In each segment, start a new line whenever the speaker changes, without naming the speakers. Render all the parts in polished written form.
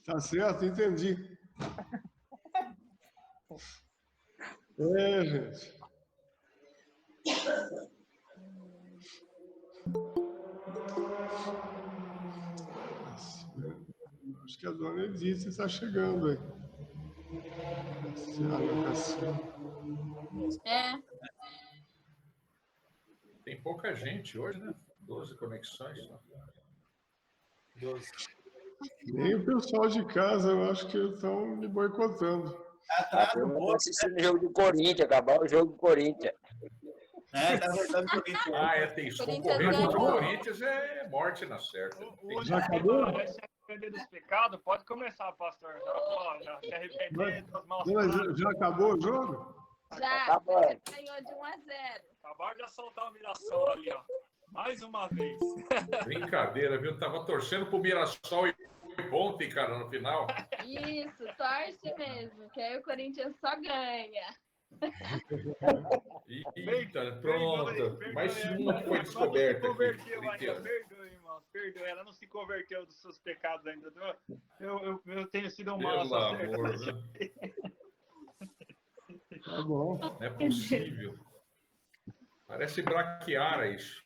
Tá certo, entendi. Gente. Acho que a dona Edith está chegando aí.
É.
Tem pouca gente hoje, né? 12 conexões.
12.
Nem o pessoal de casa, eu acho que estão me boicotando.
Atrasa um pouco.
Assistindo o jogo do Corinthians, acabar o jogo do Corinthians.
Tá voltando o Corinthians.
Tem isso. Concorrer contra o Corinthians é morte na certa.
Hoje já acabou? Vai se arrepender dos pecados? Pode começar, pastor. Já se arrepender das malas.
Já acabou o jogo?
Já ganhou de 1-0.
Acabaram de soltar o Mirassol ali, ó. Mais uma vez.
Brincadeira, viu? Tava torcendo pro Mirassol e ontem, cara, no final.
Isso, torce mesmo, que aí o Corinthians só ganha.
Eita, pronto. Mais uma que foi descoberta.
Perdoe, irmão. Perdoe. Ela não se converteu dos seus pecados ainda. Eu tenho sido um mal.
Pelo amor, né?
Tá bom.
Não é possível. Parece braquiara isso.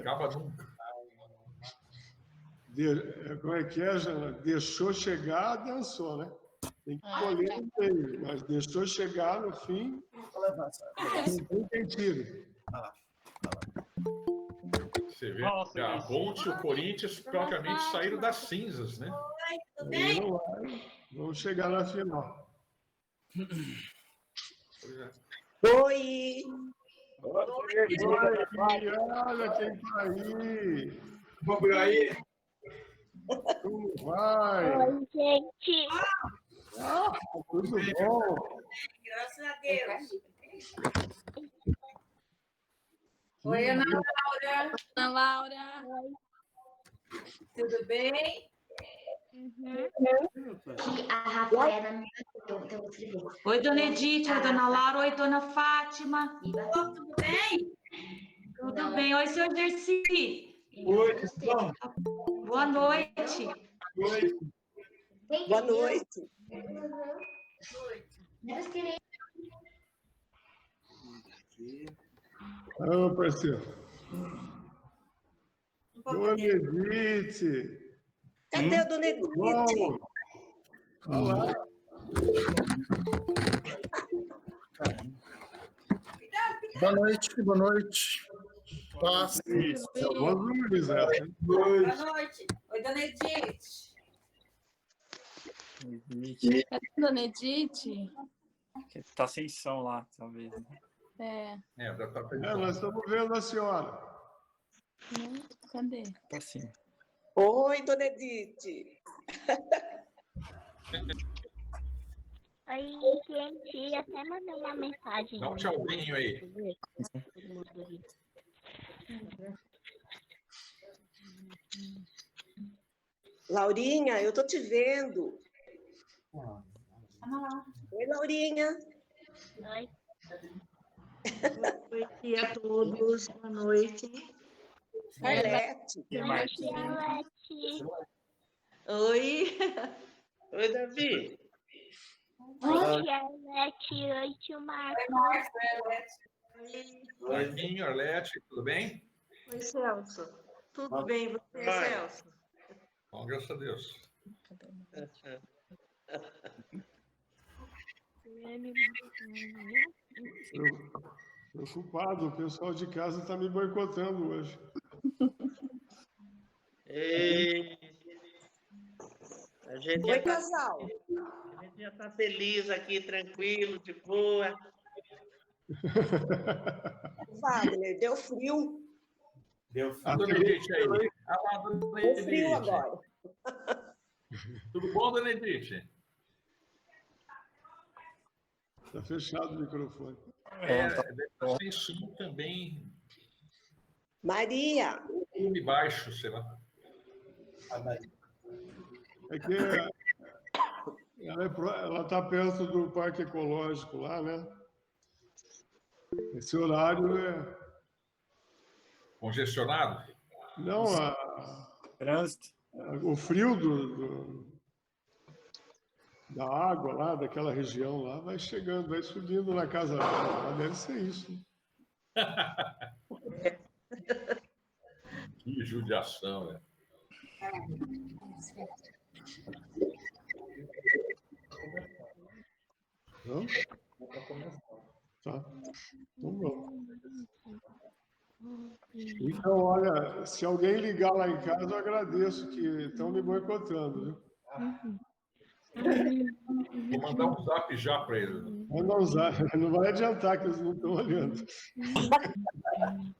Acaba nunca.
Como é que é, Jana? Deixou chegar, dançou, né? Tem que colher no meio, mas deixou chegar no fim, não tem tiro.
Você vê, a Ponte e o Corinthians praticamente saíram das cinzas, né?
Oi, tudo bem?
Vamos chegar na final.
Oi!
Olha quem tá aí!
Vamos aí!
Como vai?
Oi, gente!
Tudo bom?
Graças a Deus! Oi, Ana Laura!
Ana Laura!
Tudo bem?
A Rafaela
Oi, dona Edith, oi, dona Laura, oi, dona Fátima.
Tudo bem?
Tudo bem? Oi, senhor Dercy.
Oi, bom.
Boa noite.
Boa noite.
Ô, parceiro. Dona Edith.
Cadê a dona Edith?
Olá.
Boa noite, boa noite. Paz.
Boa noite.
Boa noite. Oi, dona Edith.
Cadê a dona Edith?
Tá sem som lá, talvez.
Nós estamos vendo a senhora.
Cadê?
Tá sim.
Oi, dona Edith.
Oi, gente. Até mandei uma mensagem.
Dá um tchauzinho aí.
Laurinha, eu tô te vendo. Oi, Laurinha.
Oi.
Boa noite a todos. Boa noite.
Arlete.
Oi.
Oi, Davi.
Oi, Arlete. Oi, tio Marcos.
Oi, Arlete, tudo bem?
Oi, Celso. Tudo bem, você, Celso?
Bom, graças a Deus.
Preocupado, o pessoal de casa está me boicotando hoje.
Ei.
Oi, casal.
A gente já está feliz aqui, tranquilo, de boa.
Wagner, deu frio.
Deu frio.
Dona Edith aí. Dona
Deu frio
Edith.
agora.
Tudo bom, dona Edith?
Está fechado o microfone.
Sem som também.
Maria.
Volume baixo, sei lá.
É que ela está perto do Parque Ecológico lá, né? Esse horário é...
Congestionado?
Não,
Trânsito.
O frio da água lá, daquela região lá, vai chegando, vai subindo na casa dela. Deve ser isso.
Que judiação, né?
Não? Tá. Então, bom. Então, olha, se alguém ligar lá em casa, eu agradeço que estão me boicotando, viu?
Vou mandar um zap já para ele.
Manda usar, não vai adiantar que eles não estão olhando.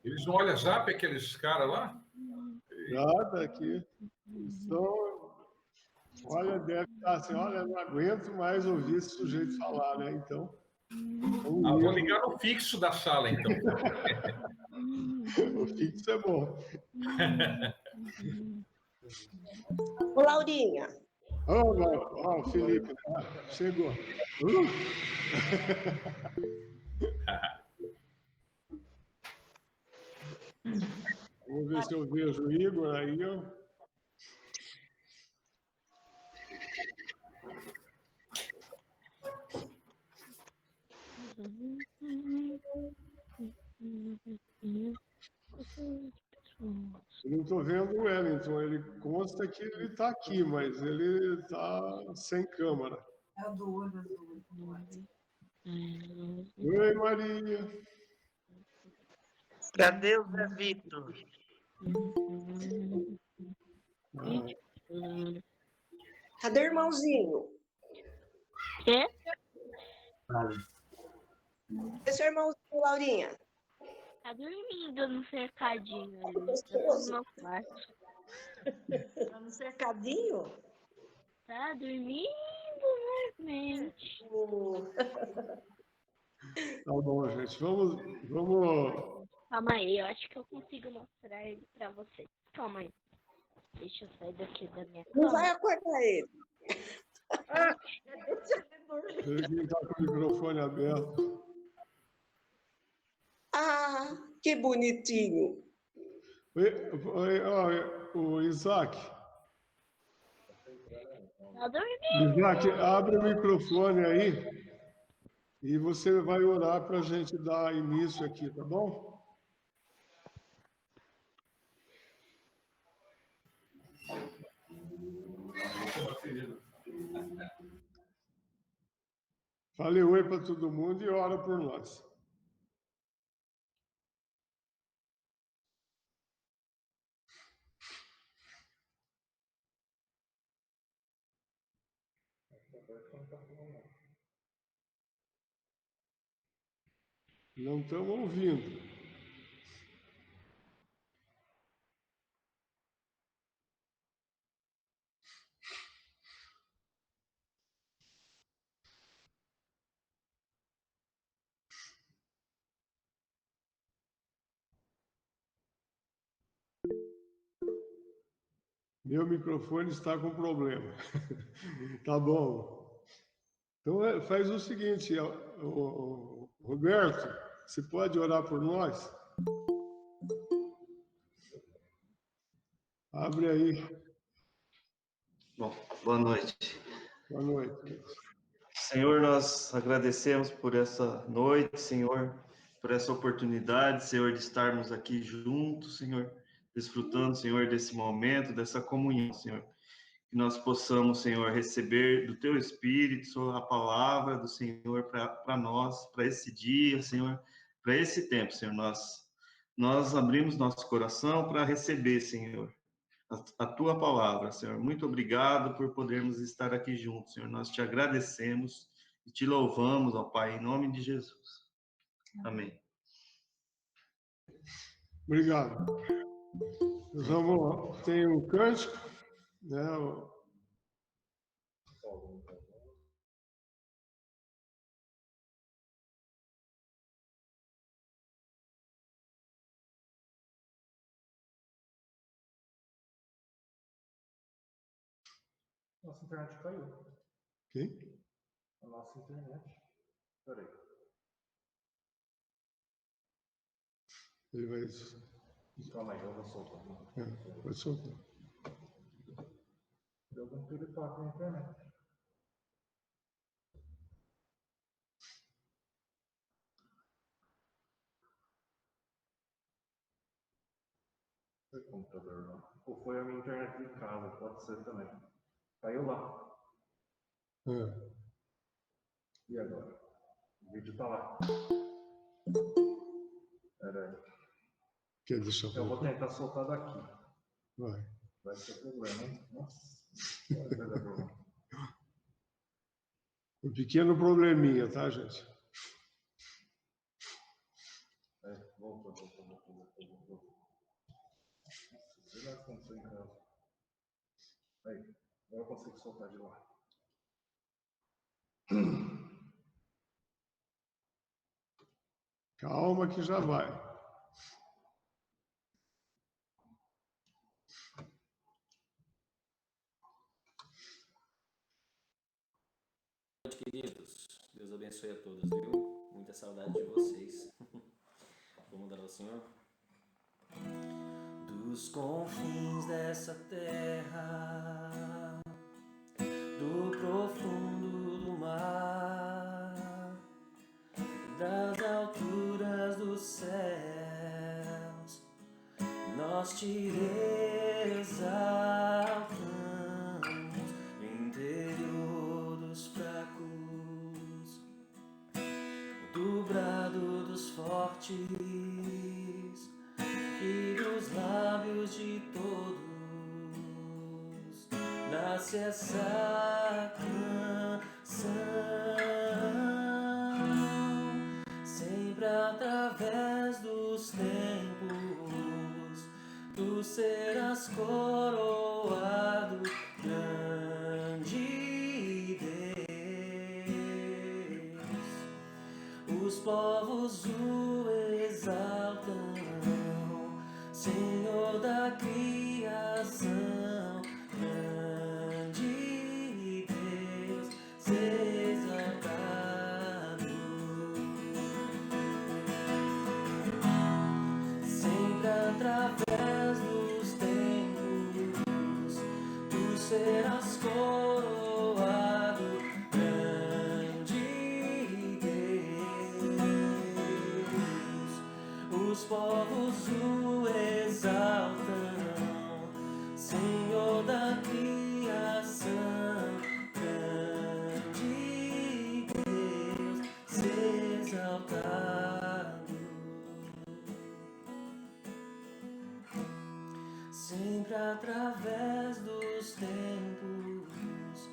Eles não olham zap, aqueles caras lá?
Nada aqui. Então, olha, deve estar assim, olha, não aguento mais ouvir esse sujeito falar, né? Então.
Vou ligar no fixo da sala, então.
O fixo é bom.
Ô, Laurinha.
Ó, o Felipe, chegou. Vamos ver se eu vejo o Igor aí, ó. Eu não estou vendo o Wellington, ele consta que ele está aqui, mas ele está sem câmera.
É o do olho azul.
Oi, Maria.
Cadê o Zé Vitor?
Cadê o irmãozinho?
Quê?
Cadê seu irmãozinho, Laurinha?
Tá dormindo no cercadinho ali. Tá no meu quarto.
Tá no cercadinho?
Tá dormindo, realmente.
Tá bom, gente. Vamos.
Calma aí, eu acho que eu consigo mostrar ele pra vocês. Calma aí. Deixa eu sair daqui da minha
Não
cama.
vai acordar ele.
Ele está com o microfone aberto.
Ah, que bonitinho.
O Isaac.
Tá dormindo.
Isaac, abre o microfone aí e você vai orar para a gente dar início aqui, tá bom? Fale oi para todo mundo e ora por nós. Não estamos ouvindo. Meu microfone está com problema. Tá bom. Então faz o seguinte, Roberto, você pode orar por nós? Abre aí.
Bom, boa noite.
Boa noite.
Senhor, nós agradecemos por essa noite, Senhor, por essa oportunidade, Senhor, de estarmos aqui juntos, Senhor, desfrutando, Senhor, desse momento, dessa comunhão, Senhor. Que nós possamos, Senhor, receber do Teu Espírito a palavra do Senhor para nós, para esse dia, Senhor, para esse tempo, Senhor. Nós abrimos nosso coração para receber, Senhor, a Tua palavra, Senhor. Muito obrigado por podermos estar aqui juntos, Senhor. Nós te agradecemos e te louvamos, ó Pai, em nome de Jesus. Amém.
Obrigado. Tem um cântico, né?
Nossa internet caiu.
Quem?
A nossa internet. Peraí.
Ele vai.
Calma aí, eu vou soltar.
Pode soltar.
Deu algum piripaque na internet. Foi o computador, não. Ou foi a minha internet de casa, pode ser também. Caiu lá. E agora? O vídeo tá lá. Pera aí.
Deixa
eu vou tentar soltar daqui.
Vai.
Vai ser problema, hein? Nossa. Vai dar problema.
Um pequeno probleminha, tá, gente?
Voltou. Nossa, sei lá o que aconteceu em casa. Aí, agora eu consigo soltar de lá.
Calma que já vai.
Queridos, Deus abençoe a todos, viu? Muita saudade de vocês. Vamos dar ao Senhor? Dos confins dessa terra, do profundo do mar, das alturas dos céus, nós te exaltamos, interior dos fracos, do brado dos fortes e dos lábios de todos, nasce essa canção, sempre através dos tempos, tu serás coroado, grande Deus. Os povos o exaltam, Senhor da criação, grande Deus, exaltado. Sempre através dos tempos, tu serás coroado, grande Deus. Os povos o exaltam, Senhor da criação, grande Deus, exaltado. Sempre através dos tempos,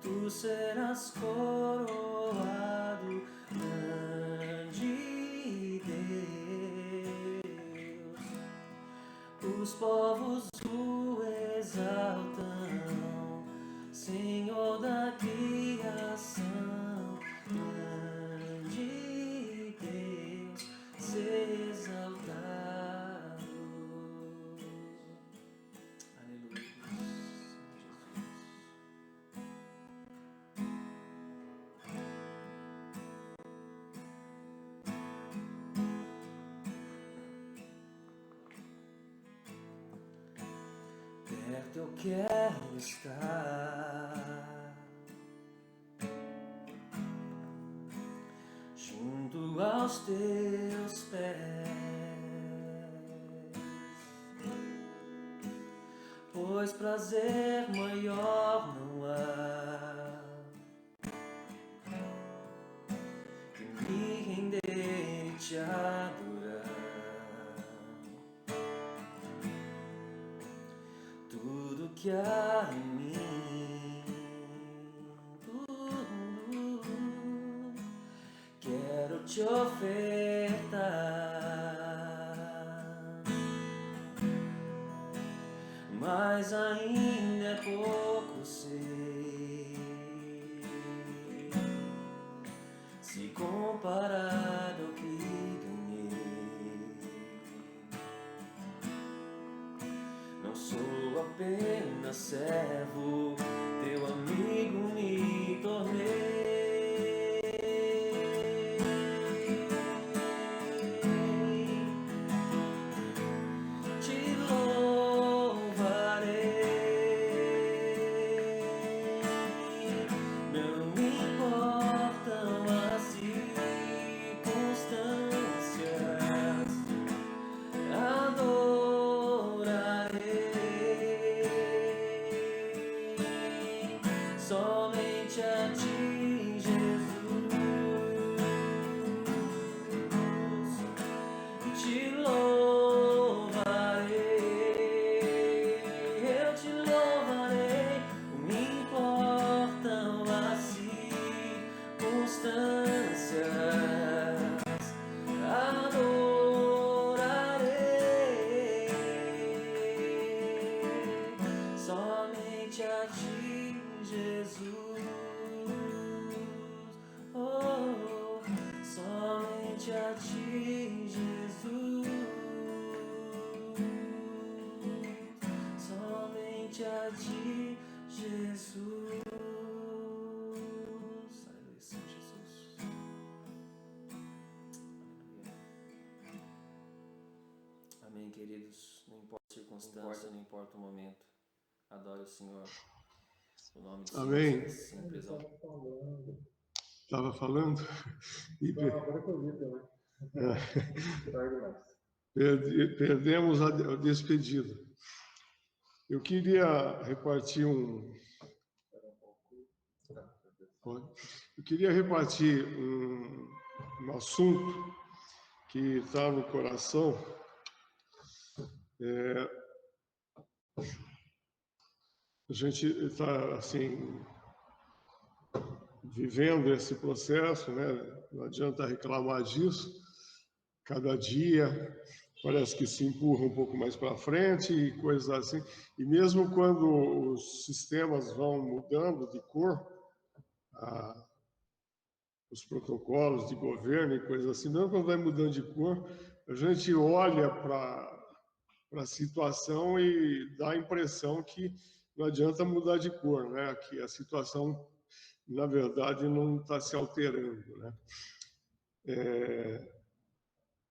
tu serás coroado, grande Deus. Os povos o exaltam, Senhor da criação, grande Deus, exaltado. Aleluia. Perto eu quero estar, junto aos teus pés, pois prazer maior não há que me render e te adorar. Tudo que há em mim, quero te ofertar, mas ainda é pouco, sei, se comparado ao que ganhei. Não sou apenas servo, teu amigo me tornei. Te louvarei, queridos. Não importa a circunstância, não importa o momento. Adore o Senhor. O nome do
Amém.
Senhor sempre exaltado.
Estava falando?
Agora que eu vi também.
Perdemos a despedida. Eu queria repartir um assunto que está no coração. A gente está assim vivendo esse processo, né? Não adianta reclamar disso. Cada dia parece que se empurra um pouco mais para frente e coisas assim. E mesmo quando os sistemas vão mudando de cor, os protocolos de governo e coisas assim, mesmo quando vai mudando de cor, a gente olha para a situação e dá a impressão que não adianta mudar de cor, né? Que a situação, na verdade, não está se alterando, né?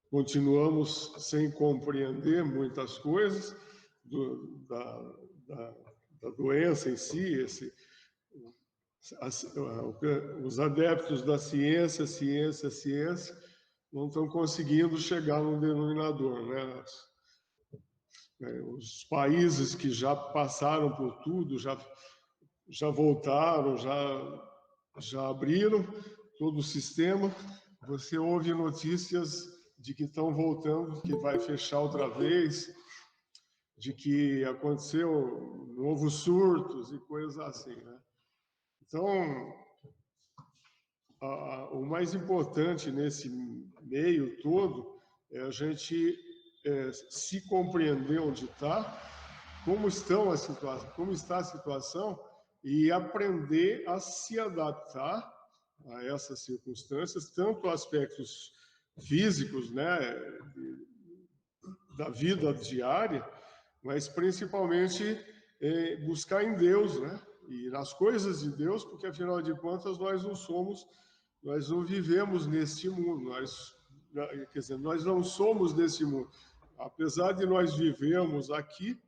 Continuamos sem compreender muitas coisas da doença em si. Os adeptos da ciência, não estão conseguindo chegar num denominador, né? Os países que já passaram por tudo, já voltaram, já abriram todo o sistema. Você ouve notícias de que estão voltando, que vai fechar outra vez, de que aconteceu novos surtos e coisas assim, né? Então, o mais importante nesse meio todo é a gente se compreender onde está, como está a situação e aprender a se adaptar a essas circunstâncias, tanto aspectos físicos, né, da vida diária, mas principalmente buscar em Deus, né, e nas coisas de Deus, porque afinal de contas nós não vivemos neste mundo, nós não somos desse mundo. Apesar de nós vivermos aqui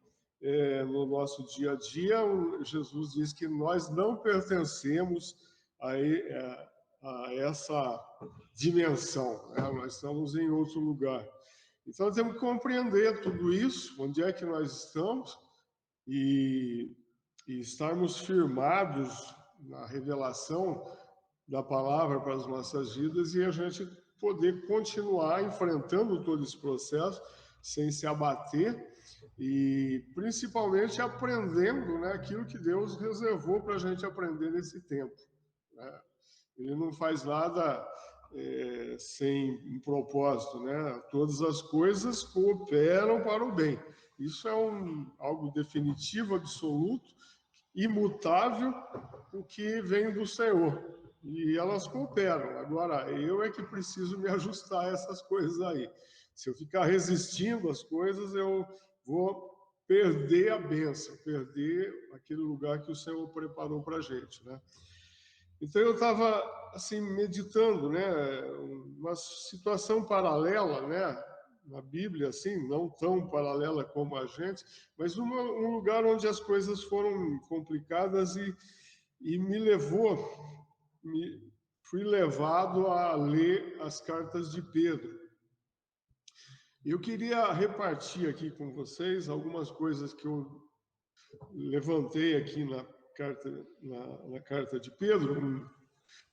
no nosso dia a dia, Jesus diz que nós não pertencemos a essa dimensão, né? Nós estamos em outro lugar. Então, temos que compreender tudo isso, onde é que nós estamos, e estarmos firmados na revelação da palavra para as nossas vidas e a gente poder continuar enfrentando todo esse processo sem se abater e, principalmente, aprendendo, né, aquilo que Deus reservou para a gente aprender nesse tempo, né? Ele não faz nada sem um propósito, né? Todas as coisas cooperam para o bem. Isso é algo definitivo, absoluto, imutável, o que vem do Senhor. E elas cooperam. Agora, eu é que preciso me ajustar a essas coisas aí. Se eu ficar resistindo às coisas, eu vou perder a bênção, perder aquele lugar que o Senhor preparou para a gente, né? Então, eu estava assim, meditando, né, uma situação paralela, né, na Bíblia, assim, não tão paralela como a gente, mas um lugar onde as coisas foram complicadas e fui levado a ler as cartas de Pedro. Eu queria repartir aqui com vocês algumas coisas que eu levantei aqui na carta de Pedro,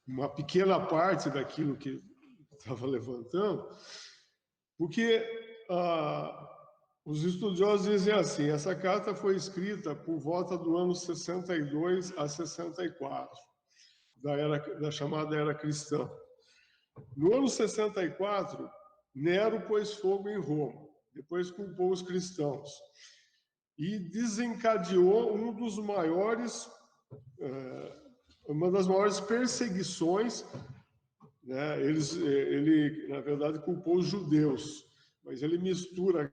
uma pequena parte daquilo que estava levantando, porque os estudiosos dizem assim: essa carta foi escrita por volta do ano 62 a 64, da chamada Era Cristã. No ano 64, Nero pôs fogo em Roma, depois culpou os cristãos e desencadeou uma das maiores perseguições, né? Ele, na verdade, culpou os judeus, mas ele mistura,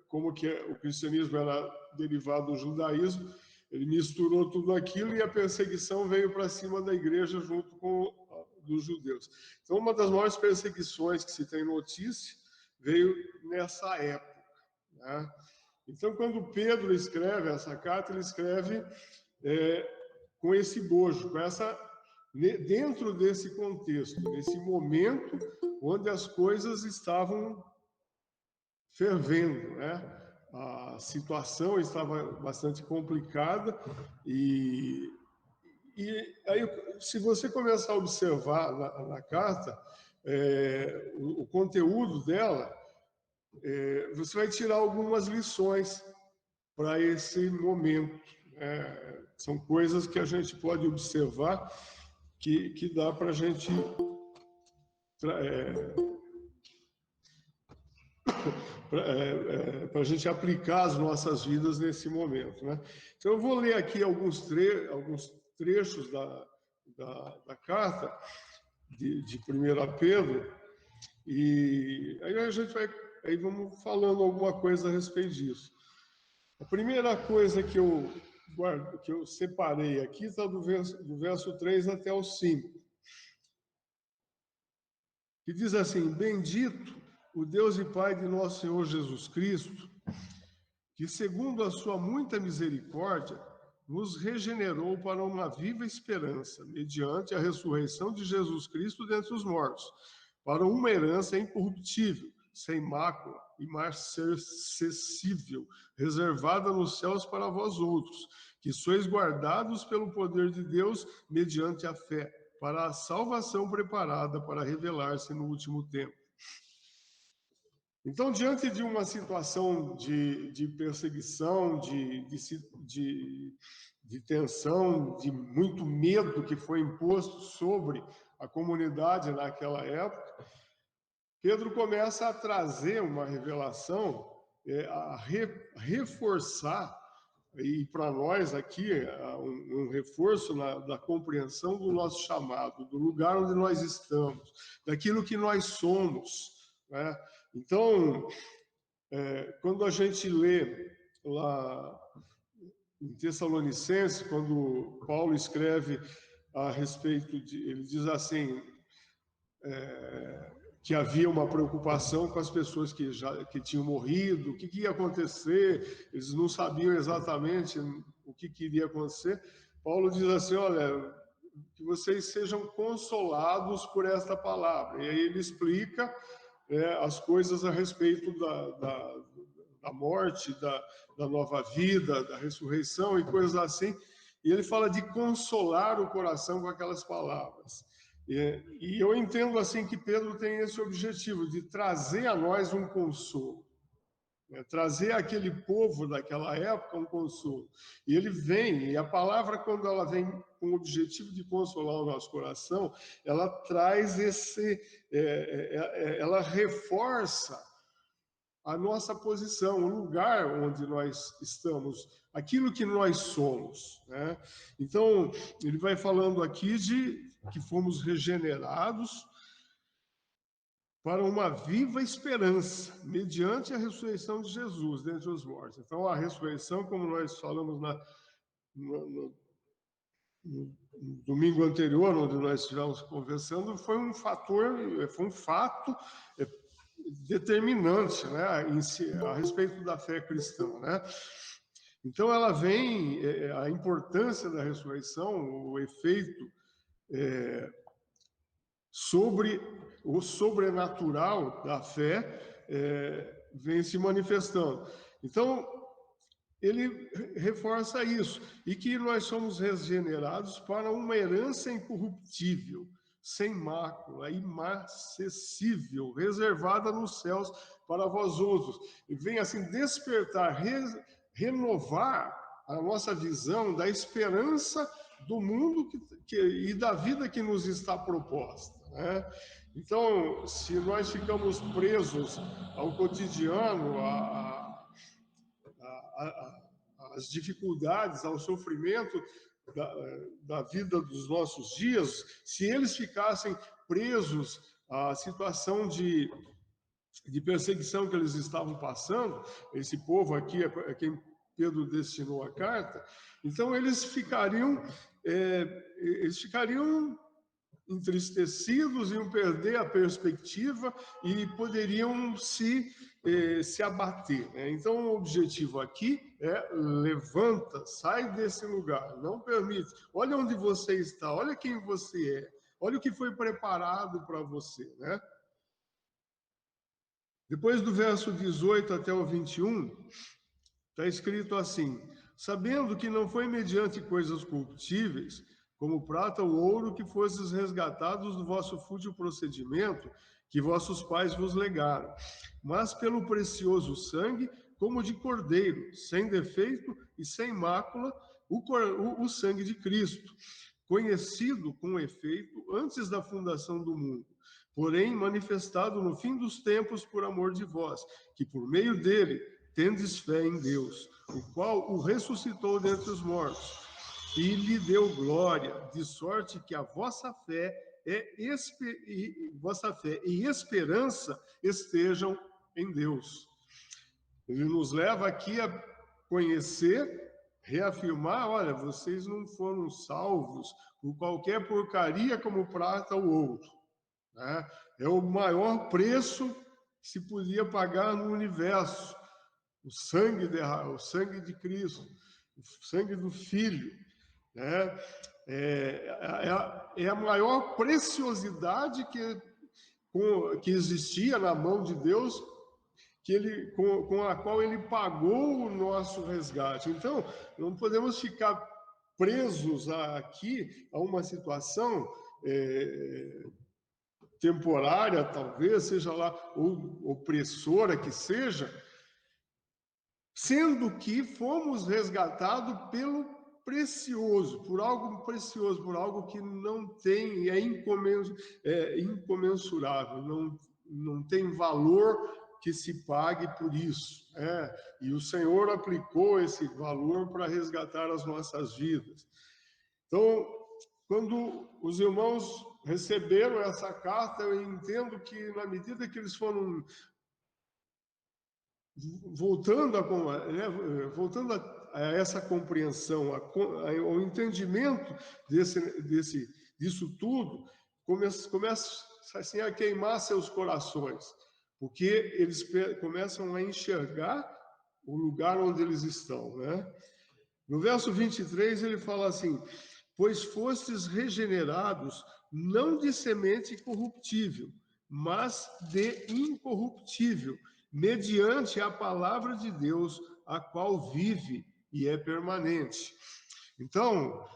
como que o cristianismo era derivado do judaísmo, ele misturou tudo aquilo e a perseguição veio para cima da igreja junto com dos judeus. Então, uma das maiores perseguições que se tem notícia veio nessa época. né? Então, quando Pedro escreve essa carta, ele escreve com esse bojo, dentro desse contexto, nesse momento onde as coisas estavam fervendo, né? A situação estava bastante complicada e aí, se você começar a observar na carta, o conteúdo dela, você vai tirar algumas lições para esse momento. São coisas que a gente pode observar que dá para a gente para a gente aplicar as nossas vidas nesse momento, né? Então, eu vou ler aqui alguns trechos da carta de 1 Pedro, e aí a gente vamos falando alguma coisa a respeito disso. A primeira coisa que eu separei aqui está do verso 3 até o 5, que diz assim: Bendito o Deus e Pai de nosso Senhor Jesus Cristo, que segundo a sua muita misericórdia, nos regenerou para uma viva esperança, mediante a ressurreição de Jesus Cristo dentre os mortos, para uma herança incorruptível, sem mácula, imarcessível, reservada nos céus para vós outros, que sois guardados pelo poder de Deus mediante a fé, para a salvação preparada para revelar-se no último tempo. Então, diante de uma situação de perseguição, de tensão, de muito medo que foi imposto sobre a comunidade naquela época, Pedro começa a trazer uma revelação, a reforçar, e para nós aqui, um reforço da compreensão do nosso chamado, do lugar onde nós estamos, daquilo que nós somos, né? Então, quando a gente lê lá em Tessalonicenses, quando Paulo escreve a respeito ele diz assim, que havia uma preocupação com as pessoas que tinham morrido, o que ia acontecer, eles não sabiam exatamente o que iria acontecer. Paulo diz assim, olha, que vocês sejam consolados por esta palavra. E aí ele explica as coisas a respeito da morte, da nova vida, da ressurreição e coisas assim. E ele fala de consolar o coração com aquelas palavras. E eu entendo assim que Pedro tem esse objetivo de trazer a nós um consolo, trazer àquele povo daquela época um consolo. E ele vem, e a palavra, quando ela vem com o objetivo de consolar o nosso coração, ela traz ela reforça a nossa posição, o lugar onde nós estamos, aquilo que nós somos, né? Então, ele vai falando aqui de que fomos regenerados para uma viva esperança, mediante a ressurreição de Jesus dentre os mortos. Então, a ressurreição, como nós falamos no domingo anterior, onde nós estivemos conversando, foi um fato determinante, né, a respeito da fé cristã, né? Então, ela vem, a importância da ressurreição, o efeito sobre o sobrenatural da fé vem se manifestando. Então, ele reforça isso, e que nós somos regenerados para uma herança incorruptível, sem mácula, imarcessível, reservada nos céus para vós outros. E vem assim despertar, renovar a nossa visão da esperança do mundo e da vida que nos está proposta, né? Então, se nós ficamos presos ao cotidiano, às dificuldades, ao sofrimento da vida dos nossos dias, se eles ficassem presos à situação de perseguição que eles estavam passando, esse povo aqui é quem Pedro destinou a carta, então eles ficariam entristecidos, iam perder a perspectiva e poderiam se abater, né? Então, o objetivo aqui é levanta, sai desse lugar, não permite. Olha onde você está, olha quem você é, olha o que foi preparado para você, né? Depois do verso 18 até o 21, está escrito assim: sabendo que não foi mediante coisas corruptíveis, como prata ou ouro, que fostes resgatados do vosso fútil procedimento, que vossos pais vos legaram, mas pelo precioso sangue, como de cordeiro, sem defeito e sem mácula, o sangue de Cristo, conhecido com efeito antes da fundação do mundo, porém manifestado no fim dos tempos por amor de vós, que por meio dele tendes fé em Deus, o qual o ressuscitou dentre os mortos e lhe deu glória, de sorte que a vossa fé e esperança estejam em Deus. Ele nos leva aqui a conhecer, reafirmar, olha, vocês não foram salvos por qualquer porcaria como prata ou ouro, né? É o maior preço que se podia pagar no universo, o sangue de Cristo, o sangue do Filho, né? É a maior preciosidade que existia na mão de Deus, com a qual ele pagou o nosso resgate. Então, não podemos ficar presos aqui a uma situação temporária, talvez, seja lá, ou opressora que seja, sendo que fomos resgatados pelo precioso, por algo precioso, por algo que não tem, é incomensurável, não tem valor que se pague por isso, né? E o Senhor aplicou esse valor para resgatar as nossas vidas. Então, quando os irmãos receberam essa carta, eu entendo que na medida que eles foram voltando a essa compreensão, ao entendimento disso tudo, começa assim, a queimar seus corações, porque eles começam a enxergar o lugar onde eles estão, né? No verso 23 ele fala assim: pois fostes regenerados não de semente corruptível, mas de incorruptível, mediante a palavra de Deus, a qual vive e é permanente. Então,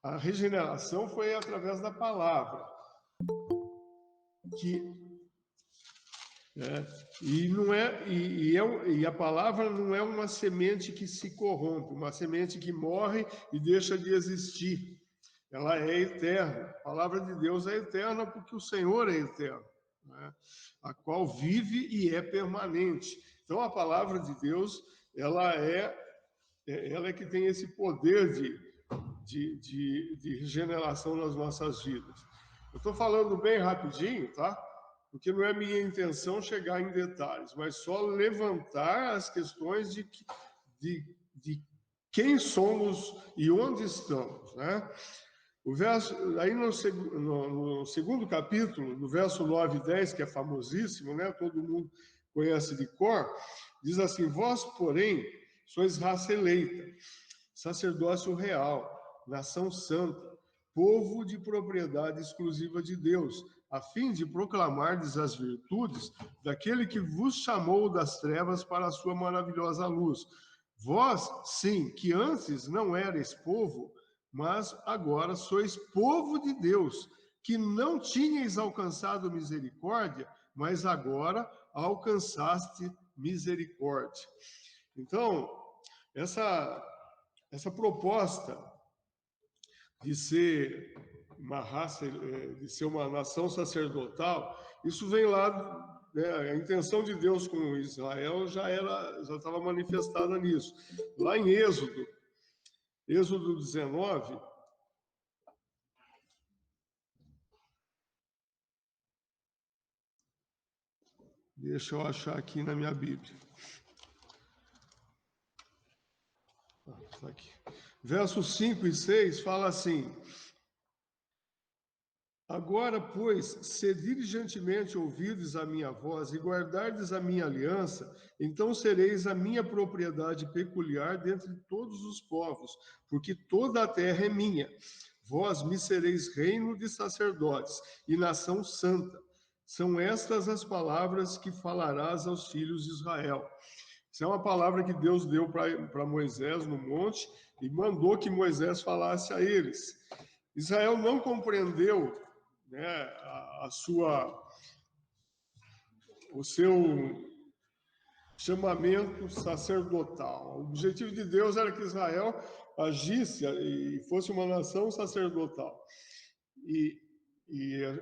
a regeneração foi através da palavra, e a palavra não é uma semente que se corrompe, uma semente que morre e deixa de existir. Ela é eterna. A palavra de Deus é eterna porque o Senhor é eterno, né? A qual vive e é permanente. Então, a palavra de Deus, ela é que tem esse poder de regeneração nas nossas vidas. Eu estou falando bem rapidinho, tá? Porque não é minha intenção chegar em detalhes, mas só levantar as questões de quem somos e onde estamos, né? O verso, aí no segundo capítulo, no verso 9 e 10, que é famosíssimo, né? Todo mundo conhece de cor, diz assim: vós, porém, sois raça eleita, sacerdócio real, nação santa, povo de propriedade exclusiva de Deus, a fim de proclamardes as virtudes daquele que vos chamou das trevas para a sua maravilhosa luz. Vós, sim, que antes não erais povo, mas agora sois povo de Deus, que não tinhais alcançado misericórdia, mas agora alcançaste misericórdia. Então, essa proposta de ser uma raça, de ser uma nação sacerdotal, isso vem lá, né? A intenção de Deus com Israel já estava manifestada nisso. Lá em Êxodo 19, deixa eu achar aqui na minha Bíblia. Tá aqui. Versos 5 e 6 fala assim: Agora, pois, se diligentemente ouvirdes a minha voz e guardardes a minha aliança, então sereis a minha propriedade peculiar dentre todos os povos, porque toda a terra é minha. Vós me sereis reino de sacerdotes e nação santa. São estas as palavras que falarás aos filhos de Israel. Isso é uma palavra que Deus deu para Moisés no monte e mandou que Moisés falasse a eles. Israel não compreendeu, né, o seu chamamento sacerdotal. O objetivo de Deus era que Israel agisse e fosse uma nação sacerdotal. E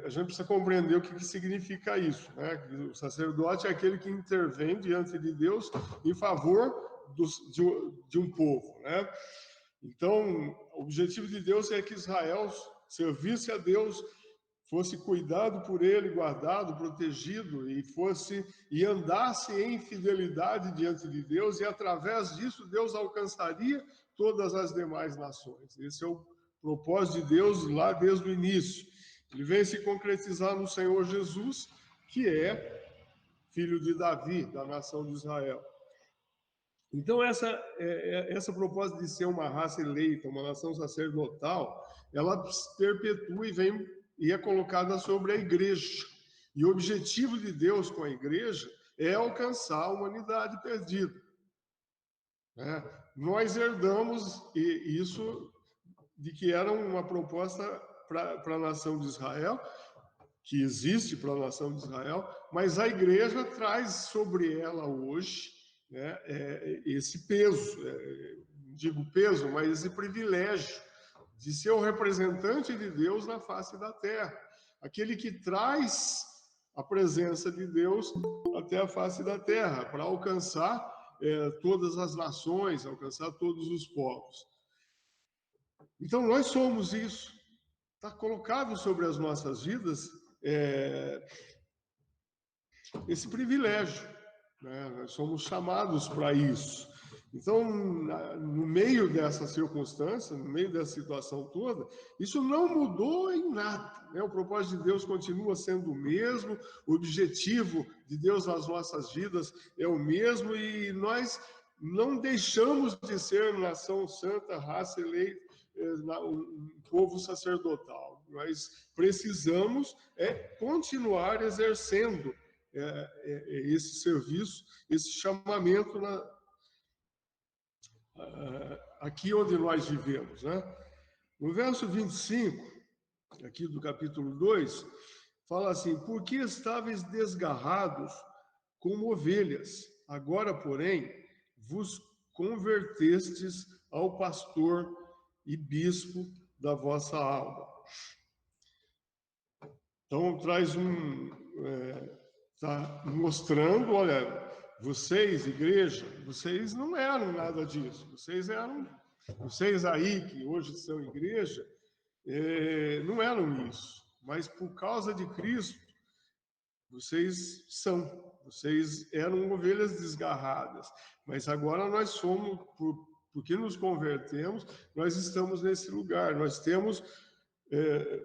a gente precisa compreender o que significa isso, né? O sacerdote é aquele que intervém diante de Deus em favor de um povo, né? Então, o objetivo de Deus é que Israel servisse a Deus, fosse cuidado por ele, guardado, protegido, e andasse em fidelidade diante de Deus, e através disso Deus alcançaria todas as demais nações. Esse é o propósito de Deus lá desde o início. Ele vem se concretizar no Senhor Jesus, que é filho de Davi, da nação de Israel. Então, essa proposta de ser uma raça eleita, uma nação sacerdotal, ela perpetua e é colocada sobre a igreja. E o objetivo de Deus com a igreja é alcançar a humanidade perdida. Nós herdamos isso de que era uma proposta para a nação de Israel, que existe para a nação de Israel, mas a igreja traz sobre ela hoje, né, esse peso, digo peso, mas esse privilégio de ser o representante de Deus na face da terra, aquele que traz a presença de Deus até a face da terra, para alcançar todas as nações, alcançar todos os povos. Então, nós somos isso. Está colocado sobre as nossas vidas esse privilégio, né? Nós somos chamados para isso. Então, no meio dessa circunstância, no meio dessa situação toda, isso não mudou em nada, né? O propósito de Deus continua sendo o mesmo, o objetivo de Deus nas nossas vidas é o mesmo, e nós não deixamos de ser nação santa, raça eleita, um povo sacerdotal. Nós precisamos continuar exercendo esse serviço, esse chamamento aqui onde nós vivemos, né? No verso 25, aqui do capítulo 2, fala assim: por que estáveis desgarrados como ovelhas? Agora, porém, vos convertestes ao pastor e bispo da vossa alma. Então, está mostrando, olha, vocês, igreja, vocês não eram nada disso. Vocês aí, que hoje são igreja, não eram isso. Mas por causa de Cristo, vocês eram ovelhas desgarradas. Mas agora nós somos, porque nos convertemos, nós estamos nesse lugar. Nós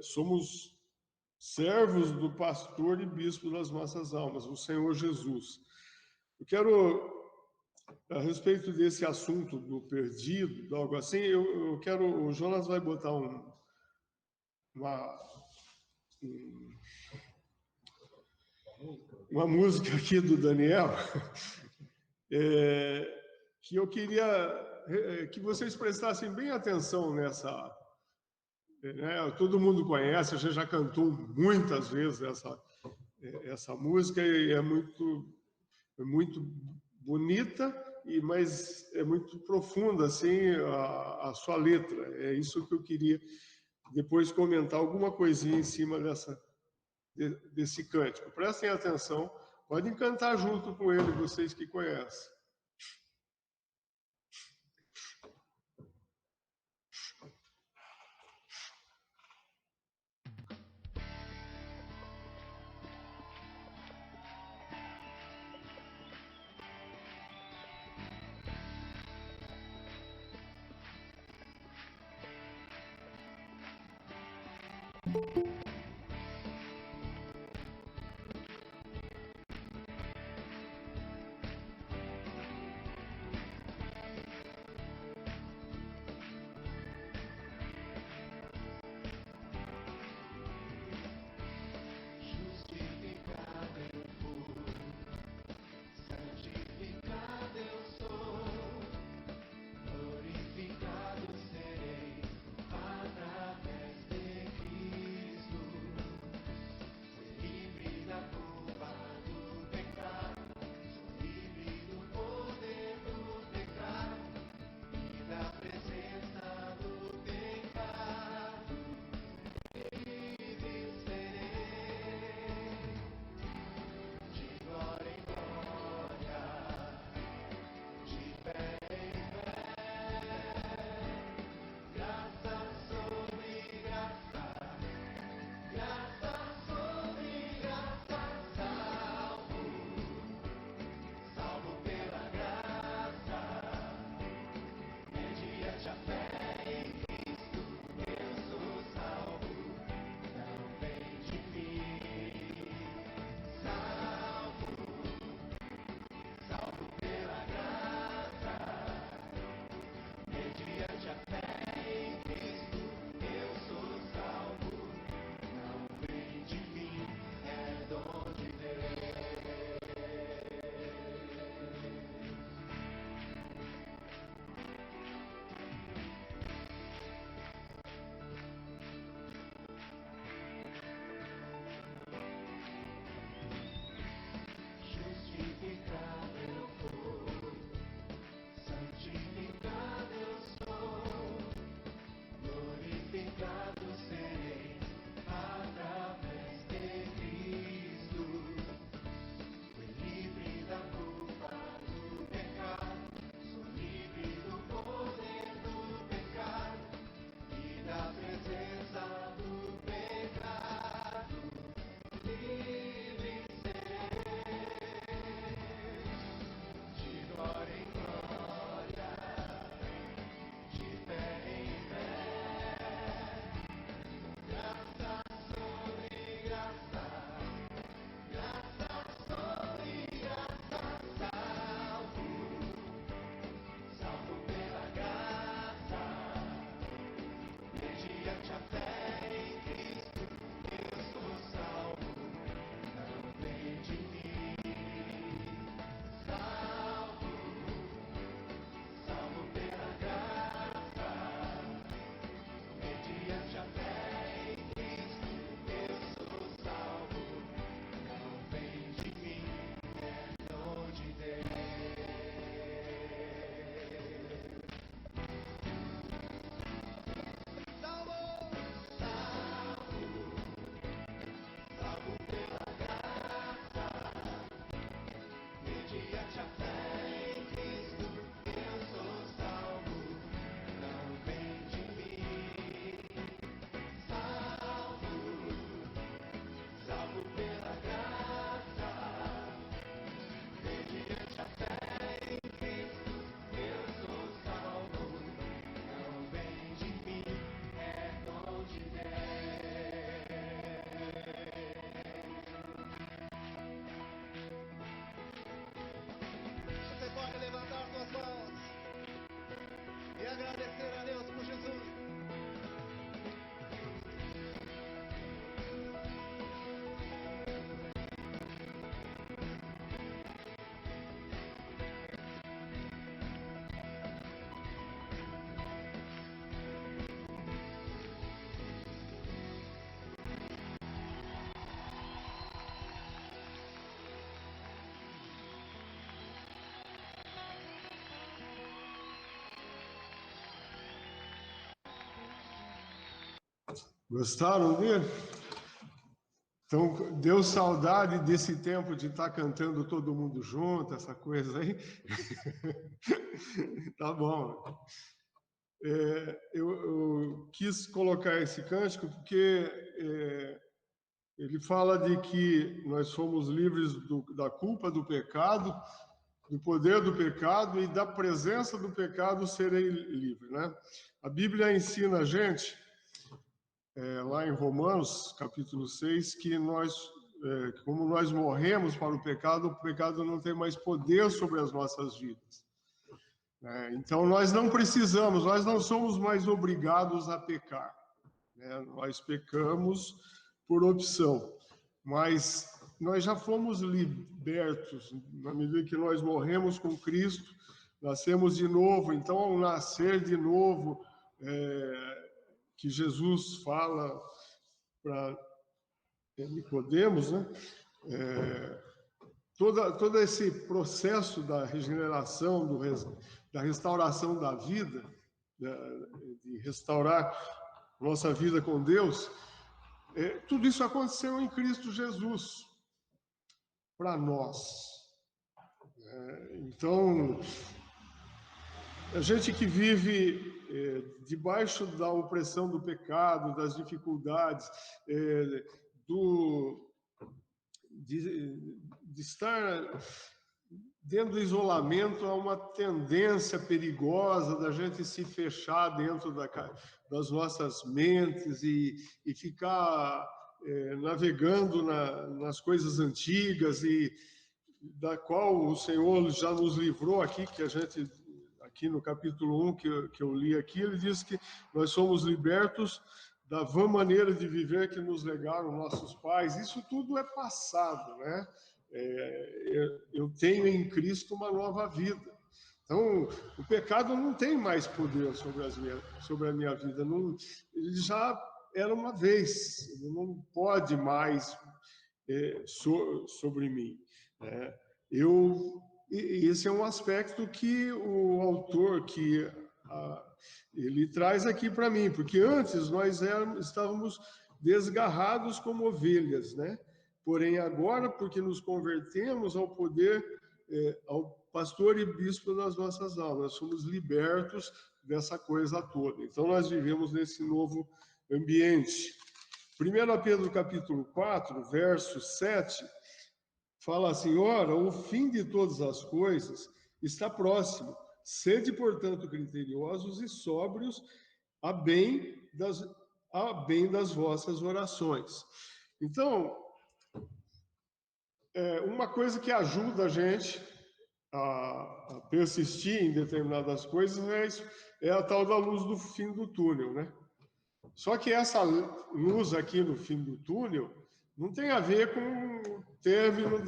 somos servos do pastor e bispo das nossas almas, o Senhor Jesus. Eu quero, a respeito desse assunto do perdido, algo assim, o Jonas vai botar uma música aqui do Daniel, que eu queria que vocês prestassem bem atenção nessa. Todo mundo conhece, a gente já cantou muitas vezes essa música, e é muito bonita, mas é muito profunda assim, a sua letra. É isso que eu queria depois comentar alguma coisinha em cima desse cântico. Prestem atenção, podem cantar junto com ele, vocês que conhecem.
agradecer a Deus por Jesus.
Gostaram dele? Então, deu saudade desse tempo de estar cantando todo mundo junto, essa coisa aí? Tá bom. Eu quis colocar esse cântico porque ele fala de que nós somos livres da culpa do pecado, do poder do pecado e da presença do pecado serei livre, né? A Bíblia ensina a gente, lá em Romanos, capítulo 6, que como nós morremos para o pecado não tem mais poder sobre as nossas vidas. Então, nós não somos mais obrigados a pecar, né? Nós pecamos por opção, mas nós já fomos libertos, na medida que nós morremos com Cristo, nascemos de novo. Então, ao nascer de novo, que Jesus fala para Nicodemos, né? Todo esse processo da regeneração, da restauração da vida, de restaurar nossa vida com Deus, tudo isso aconteceu em Cristo Jesus, para nós. Então, a gente que vive debaixo da opressão do pecado, das dificuldades, de estar dentro do isolamento, há uma tendência perigosa da gente se fechar dentro das nossas mentes e ficar navegando nas coisas antigas, e da qual o Senhor já nos livrou aqui, que a gente... Aqui no capítulo 1 que eu li aqui, ele diz que nós somos libertos da vã maneira de viver que nos legaram nossos pais. Isso tudo é passado, né? Eu tenho em Cristo uma nova vida. Então, o pecado não tem mais poder sobre a minha vida. Não, ele já era uma vez, ele não pode mais sobre mim, né? E esse é um aspecto que o autor ele traz aqui para mim, porque antes nós estávamos desgarrados como ovelhas, né? Porém agora, porque nos convertemos ao poder, ao pastor e bispo das nossas almas, nós somos libertos dessa coisa toda. Então nós vivemos nesse novo ambiente. 1 Pedro capítulo 4, verso 7, fala assim: ora, o fim de todas as coisas está próximo. Sede, portanto, criteriosos e sóbrios a bem das vossas orações. Então, uma coisa que ajuda a gente a persistir em determinadas coisas é a tal da luz do fim do túnel, né? Só que essa luz aqui no fim do túnel não tem a ver com o término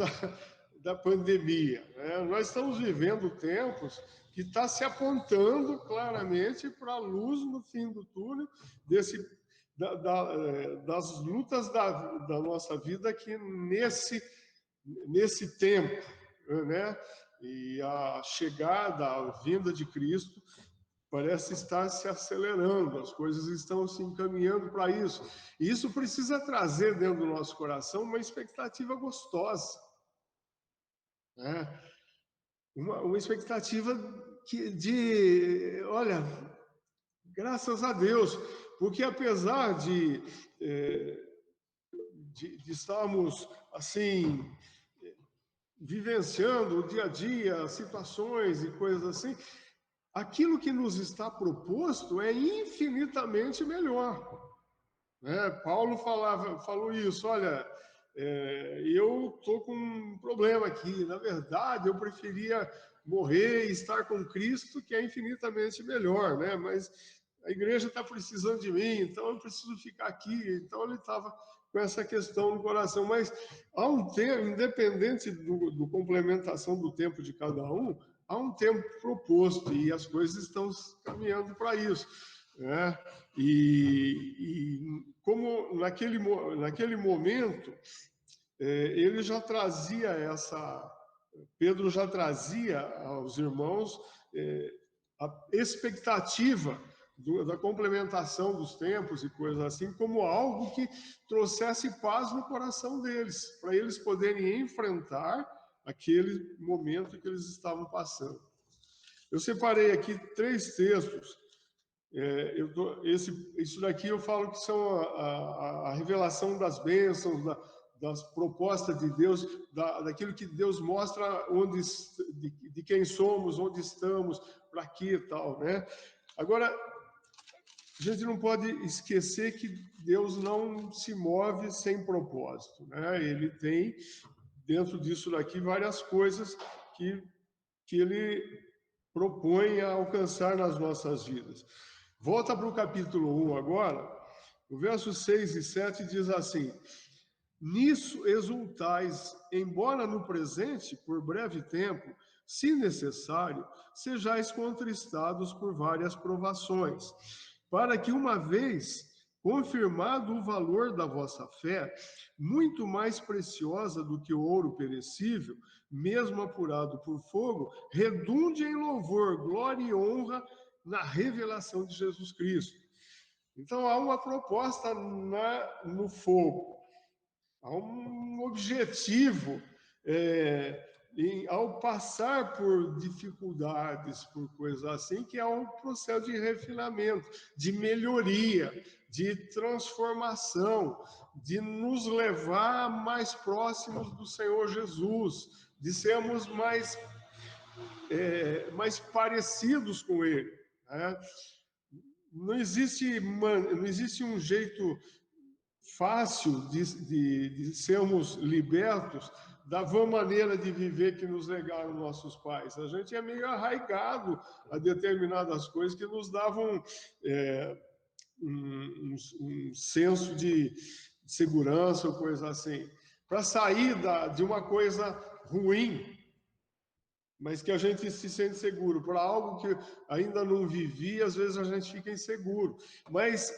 da pandemia, né? Nós estamos vivendo tempos que está se apontando claramente para a luz no fim do túnel, das lutas da nossa vida aqui nesse tempo, né? E a chegada, a vinda de Cristo parece estar se acelerando, as coisas estão se encaminhando para isso. E isso precisa trazer dentro do nosso coração uma expectativa gostosa, né? Uma expectativa olha, graças a Deus, porque apesar de estarmos assim vivenciando o dia a dia, situações e coisas assim, aquilo que nos está proposto é infinitamente melhor, né? Paulo falou isso: olha, eu estou com um problema aqui, na verdade eu preferia morrer e estar com Cristo, que é infinitamente melhor, né? Mas a igreja está precisando de mim, então eu preciso ficar aqui. Então ele estava com essa questão no coração. Mas há um tempo, independente do complementação do tempo de cada um, há um tempo proposto e as coisas estão caminhando para isso, né? E como naquele momento ele já trazia Pedro já trazia aos irmãos a expectativa da complementação dos tempos e coisas assim, como algo que trouxesse paz no coração deles, para eles poderem enfrentar aquele momento que eles estavam passando. Eu separei aqui 3 textos. Isso daqui eu falo que são a revelação das bênçãos, das propostas de Deus, daquilo que Deus mostra de quem somos, onde estamos, para quê e tal, né? Agora, a gente não pode esquecer que Deus não se move sem propósito, né? Ele tem, dentro disso daqui, várias coisas que Ele propõe a alcançar nas nossas vidas. Volta para o capítulo 1 agora, o verso 6 e 7 diz assim: nisso exultais, embora no presente, por breve tempo, se necessário, sejais contristados por várias provações, para que, uma vez confirmado o valor da vossa fé, muito mais preciosa do que o ouro perecível, mesmo apurado por fogo, redunde em louvor, glória e honra na revelação de Jesus Cristo. Então, há uma proposta no fogo, há um objetivo ao passar por dificuldades, por coisas assim, que é um processo de refinamento, de melhoria, de transformação, de nos levar mais próximos do Senhor Jesus, de sermos mais parecidos com Ele, né? Não existe um jeito fácil de sermos libertos da vã maneira de viver que nos legaram nossos pais. A gente é meio arraigado a determinadas coisas que nos davam um senso de segurança ou coisa assim. Para sair de uma coisa ruim, mas que a gente se sente seguro, para algo que ainda não vivi, às vezes a gente fica inseguro. Mas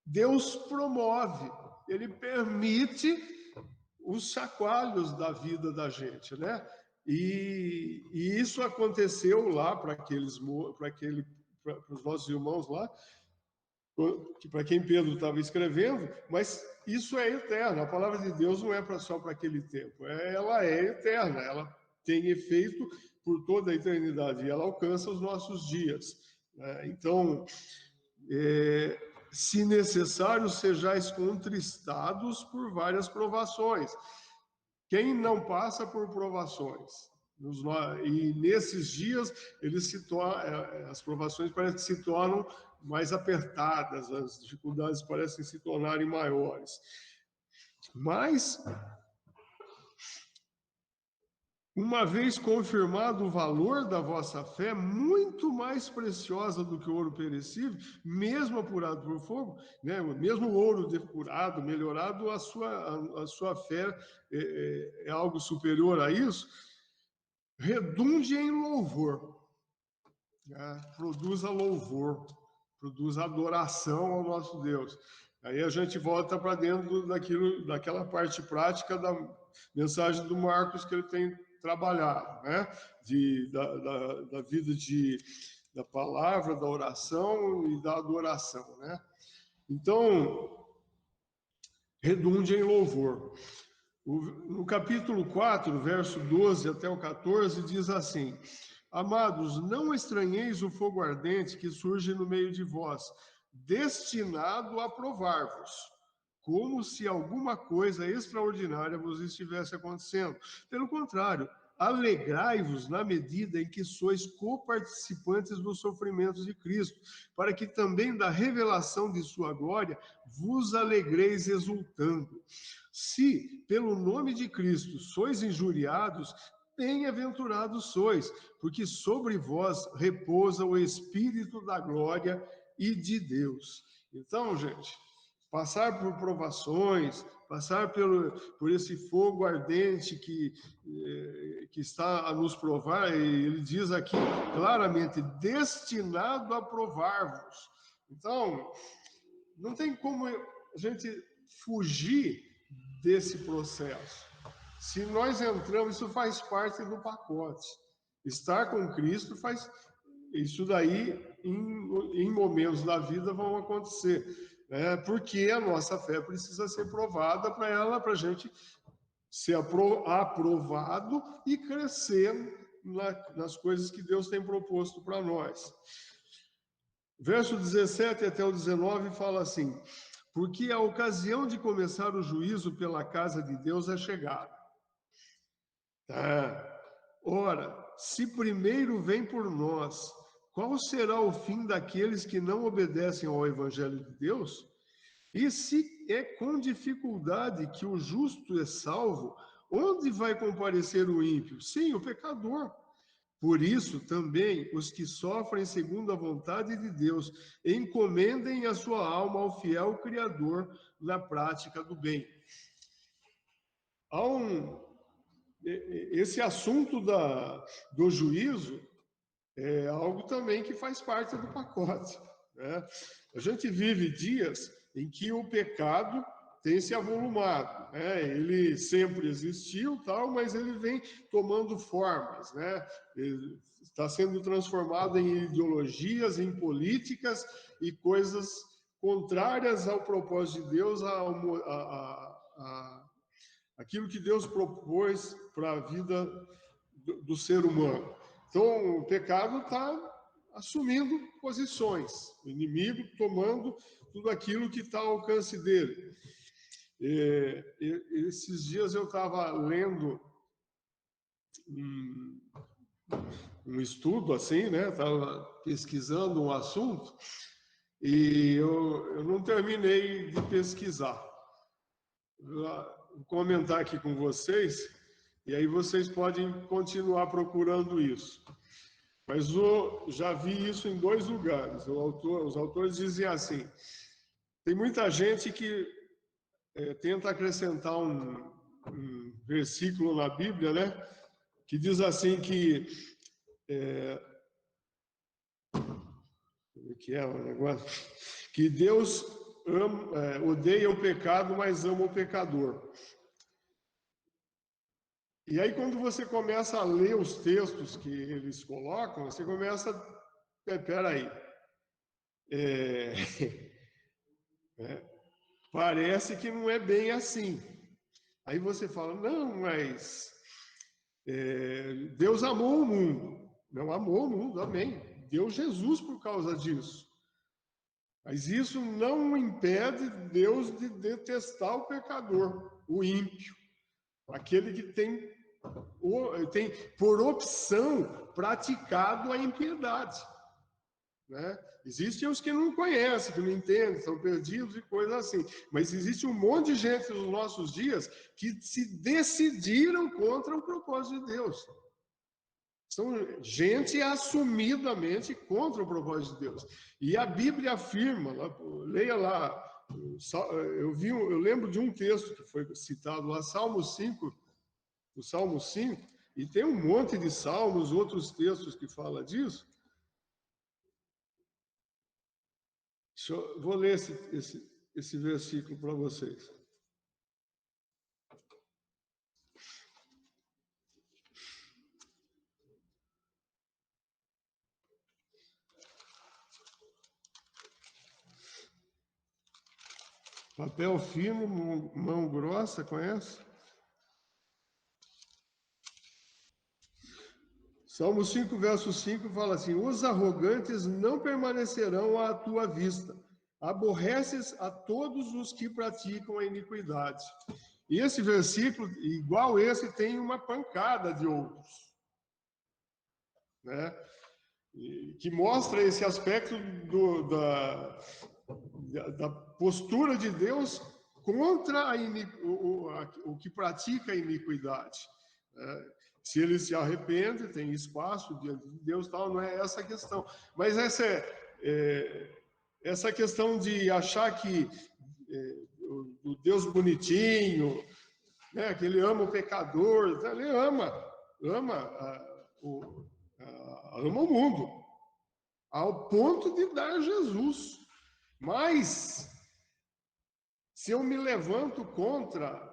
Deus promove, Ele permite os chacoalhos da vida da gente, né? E isso aconteceu lá para os nossos irmãos lá, para quem Pedro estava escrevendo, mas isso é eterno. A palavra de Deus não é só para aquele tempo, ela é eterna, ela tem efeito por toda a eternidade e ela alcança os nossos dias, né? Então, se necessário, sejais contristados por várias provações. Quem não passa por provações? E nesses dias, as provações parecem que se tornam mais apertadas, as dificuldades parecem se tornarem maiores. Mas, uma vez confirmado o valor da vossa fé, muito mais preciosa do que o ouro perecível, mesmo apurado por fogo, né? Mesmo o ouro depurado, melhorado, a sua fé é algo superior a isso, redunde em louvor, né? Produza louvor, produz adoração ao nosso Deus. Aí a gente volta para dentro daquela parte prática da mensagem do Marcos que ele tem trabalhar, né? Da vida da palavra, da oração e da adoração, né? Então, redunde em louvor. No capítulo 4, verso 12 até o 14, diz assim: amados, não estranheis o fogo ardente que surge no meio de vós, destinado a provar-vos, como se alguma coisa extraordinária vos estivesse acontecendo. Pelo contrário, alegrai-vos na medida em que sois coparticipantes dos sofrimentos de Cristo, para que também da revelação de sua glória vos alegreis exultando. Se, pelo nome de Cristo, sois injuriados bem-aventurados sois, porque sobre vós repousa o Espírito da glória e de Deus. Então, gente, passar por provações, passar por esse fogo ardente que está a nos provar, e ele diz aqui claramente, destinado a provar-vos. Então, não tem como a gente fugir desse processo. Se nós entramos, isso faz parte do pacote. Estar com Cristo faz... Isso daí, em momentos da vida, vão acontecer. Porque a nossa fé precisa ser provada para a gente ser aprovado e crescer nas coisas que Deus tem proposto para nós. Verso 17 até o 19 fala assim, porque a ocasião de começar o juízo pela casa de Deus é chegada. Ora, se primeiro vem por nós, qual será o fim daqueles que não obedecem ao Evangelho de Deus? E se é com dificuldade que o justo é salvo, onde vai comparecer o ímpio? Sim, o pecador. Por isso, também, os que sofrem segundo a vontade de Deus, encomendem a sua alma ao fiel Criador na prática do bem. Esse assunto do juízo é algo também que faz parte do pacote. A gente vive dias em que o pecado tem se avolumado. Ele sempre existiu, mas ele vem tomando formas. Ele está sendo transformado em ideologias, em políticas e coisas contrárias ao propósito de Deus, aquilo que Deus propôs para a vida do ser humano. Então, o pecado está assumindo posições, o inimigo tomando tudo aquilo que está ao alcance dele. Esses dias eu estava lendo um estudo assim, estava pesquisando um assunto e eu não terminei de pesquisar. Vou comentar aqui com vocês e aí vocês podem continuar procurando isso. Mas já vi isso em 2 lugares. Os autores dizem assim, tem muita gente que tenta acrescentar um versículo na Bíblia, que diz assim que... Como que é o negócio? Que Deus odeia o pecado, mas ama o pecador. E aí, quando você começa a ler os textos que eles colocam, você começa... Peraí. Parece que não é bem assim. Aí você fala, não, mas Deus amou o mundo. Não amou o mundo, amém. Deu Jesus por causa disso. Mas isso não impede Deus de detestar o pecador, o ímpio. Aquele que tem por opção praticado a impiedade. Existem os que não conhecem, que não entendem, estão perdidos e coisas assim. Mas existe um monte de gente nos nossos dias que se decidiram contra o propósito de Deus. São gente assumidamente contra o propósito de Deus. E a Bíblia afirma, leia lá, eu lembro de um texto que foi citado lá, Salmo 5, o Salmo 5, e tem um monte de salmos, outros textos que falam disso. Vou ler esse versículo para vocês. Papel fino, mão grossa, conhece? Salmo 5, verso 5 fala assim, os arrogantes não permanecerão à tua vista, aborreces a todos os que praticam a iniquidade. E esse versículo, igual esse, tem uma pancada de outros, que mostra esse aspecto da postura de Deus contra o que pratica a iniquidade. se ele se arrepende, tem espaço diante de Deus, tal, não é essa a questão. Mas essa questão de achar que o Deus bonitinho, né, que ele ama o pecador, ele ama o mundo, ao ponto de dar Jesus. Mas, se eu me levanto contra,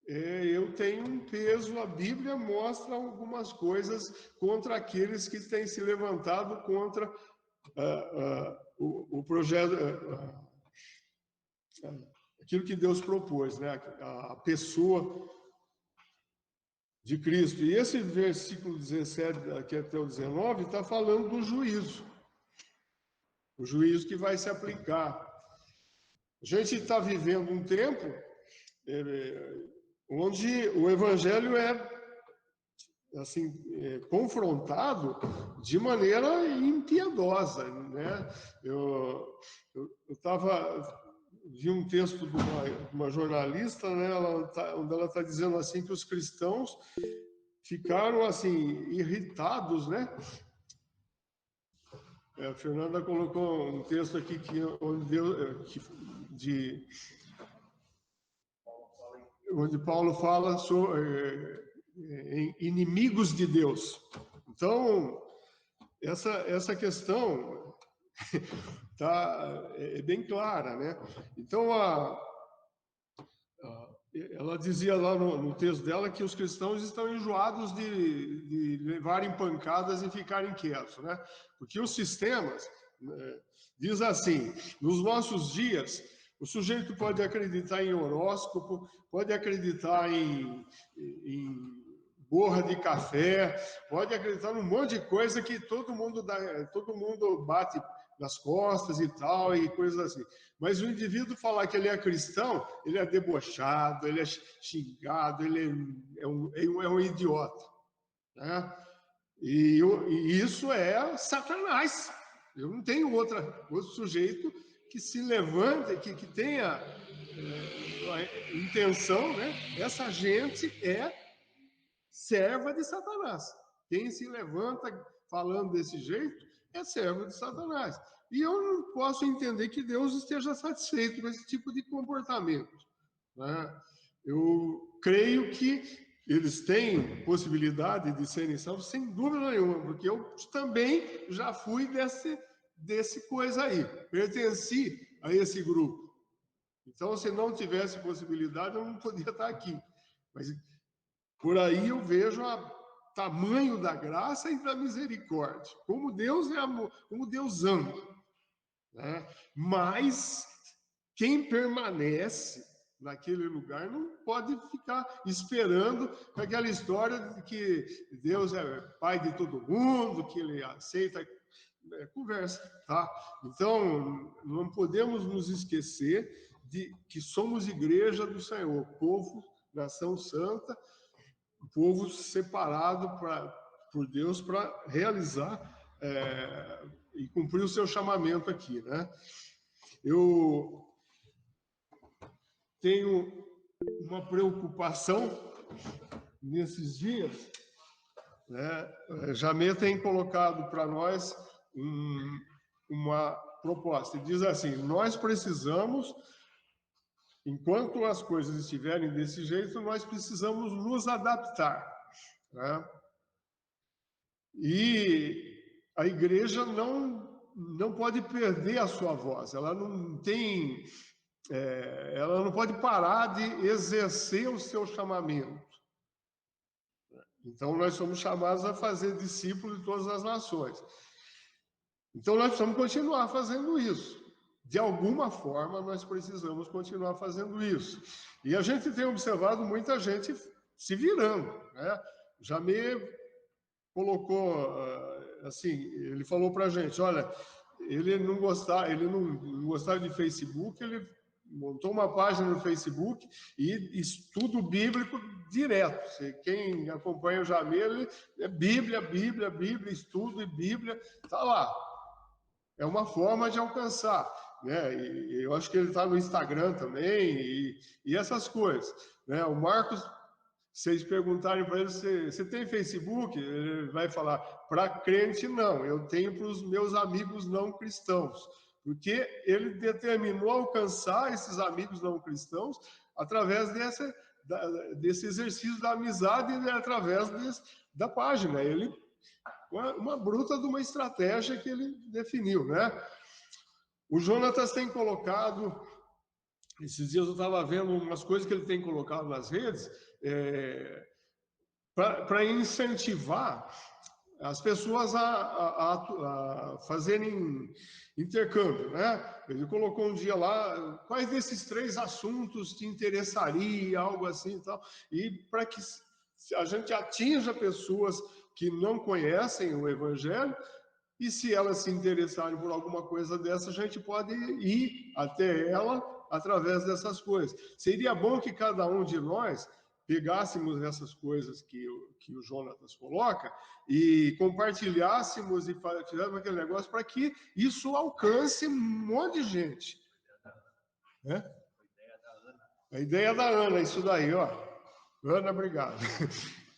eu tenho um peso. A Bíblia mostra algumas coisas contra aqueles que têm se levantado contra o projeto, aquilo que Deus propôs, né? A pessoa de Cristo. E esse versículo 17, aqui até o 19, está falando do juízo. O juízo que vai se aplicar. A gente está vivendo um tempo onde o evangelho é assim, confrontado de maneira impiedosa, né? Eu vi um texto de uma jornalista, né, onde ela está dizendo assim que os cristãos ficaram assim irritados, né? A Fernanda colocou um texto aqui onde Paulo fala sobre inimigos de Deus. Então, essa questão é bem clara, né? Então, ela dizia lá no texto dela que os cristãos estão enjoados de levarem pancadas e ficarem quietos, né? Porque os sistemas, diz assim, nos nossos dias, o sujeito pode acreditar em horóscopo, pode acreditar em borra de café, pode acreditar num monte de coisa que todo mundo bate nas costas e tal, e coisas assim. Mas o indivíduo falar que ele é cristão, ele é debochado, ele é xingado, ele é um idiota, né? E isso é Satanás. Eu não tenho outro sujeito que se levante, que tenha a intenção, né? Essa gente é serva de Satanás. Quem se levanta falando desse jeito é servo de Satanás. E eu não posso entender que Deus esteja satisfeito com esse tipo de comportamento, né? Eu creio que eles têm possibilidade de serem salvos, sem dúvida nenhuma, porque eu também já fui desse coisa aí, pertenci a esse grupo. Então, se não tivesse possibilidade, eu não podia estar aqui. Mas por aí eu vejo o tamanho da graça e da misericórdia, como Deus é amor, como Deus ama, né? Mas quem permanece naquele lugar não pode ficar esperando aquela história de que Deus é pai de todo mundo, que ele aceita conversa, tá? Então, não podemos nos esquecer de que somos igreja do Senhor, povo, nação santa, povo separado por Deus para realizar e cumprir o seu chamamento aqui, né? Eu tenho uma preocupação nesses dias, né? Jamê tem colocado para nós uma proposta, e diz assim: nós precisamos, enquanto as coisas estiverem desse jeito, nós precisamos nos adaptar, né? E a igreja não pode perder a sua voz, ela não pode parar de exercer o seu chamamento. Então, nós somos chamados a fazer discípulos de todas as nações. Então, nós precisamos continuar fazendo isso. De alguma forma, nós precisamos continuar fazendo isso. E a gente tem observado muita gente se virando, né? Jamê colocou, assim, ele falou para a gente, olha, ele não gostava de Facebook, ele montou uma página no Facebook e estudo bíblico direto. Quem acompanha o Jamê, ele é Bíblia, estudo e Bíblia, está lá. É uma forma de alcançar, né? E eu acho que ele está no Instagram também, e essas coisas, né? O Marcos vocês perguntarem para ele, você tem Facebook? Ele vai falar, para crente não, eu tenho para os meus amigos não cristãos, porque ele determinou alcançar esses amigos não cristãos através desse exercício da amizade e através da página. Uma bruta de uma estratégia que ele definiu, né? O Jonatas tem colocado, esses dias eu estava vendo umas coisas que ele tem colocado nas redes, para incentivar as pessoas a fazerem intercâmbio, né? Ele colocou um dia lá, quais desses 3 assuntos te interessaria, algo assim e tal, e para que a gente atinja pessoas que não conhecem o Evangelho, e se elas se interessarem por alguma coisa dessa, a gente pode ir até ela através dessas coisas. Seria bom que cada um de nós pegássemos essas coisas que o Jonatas coloca e compartilhássemos e fizéssemos aquele negócio para que isso alcance um monte de gente. Né? A ideia da Ana, isso daí, ó. Ana, obrigado.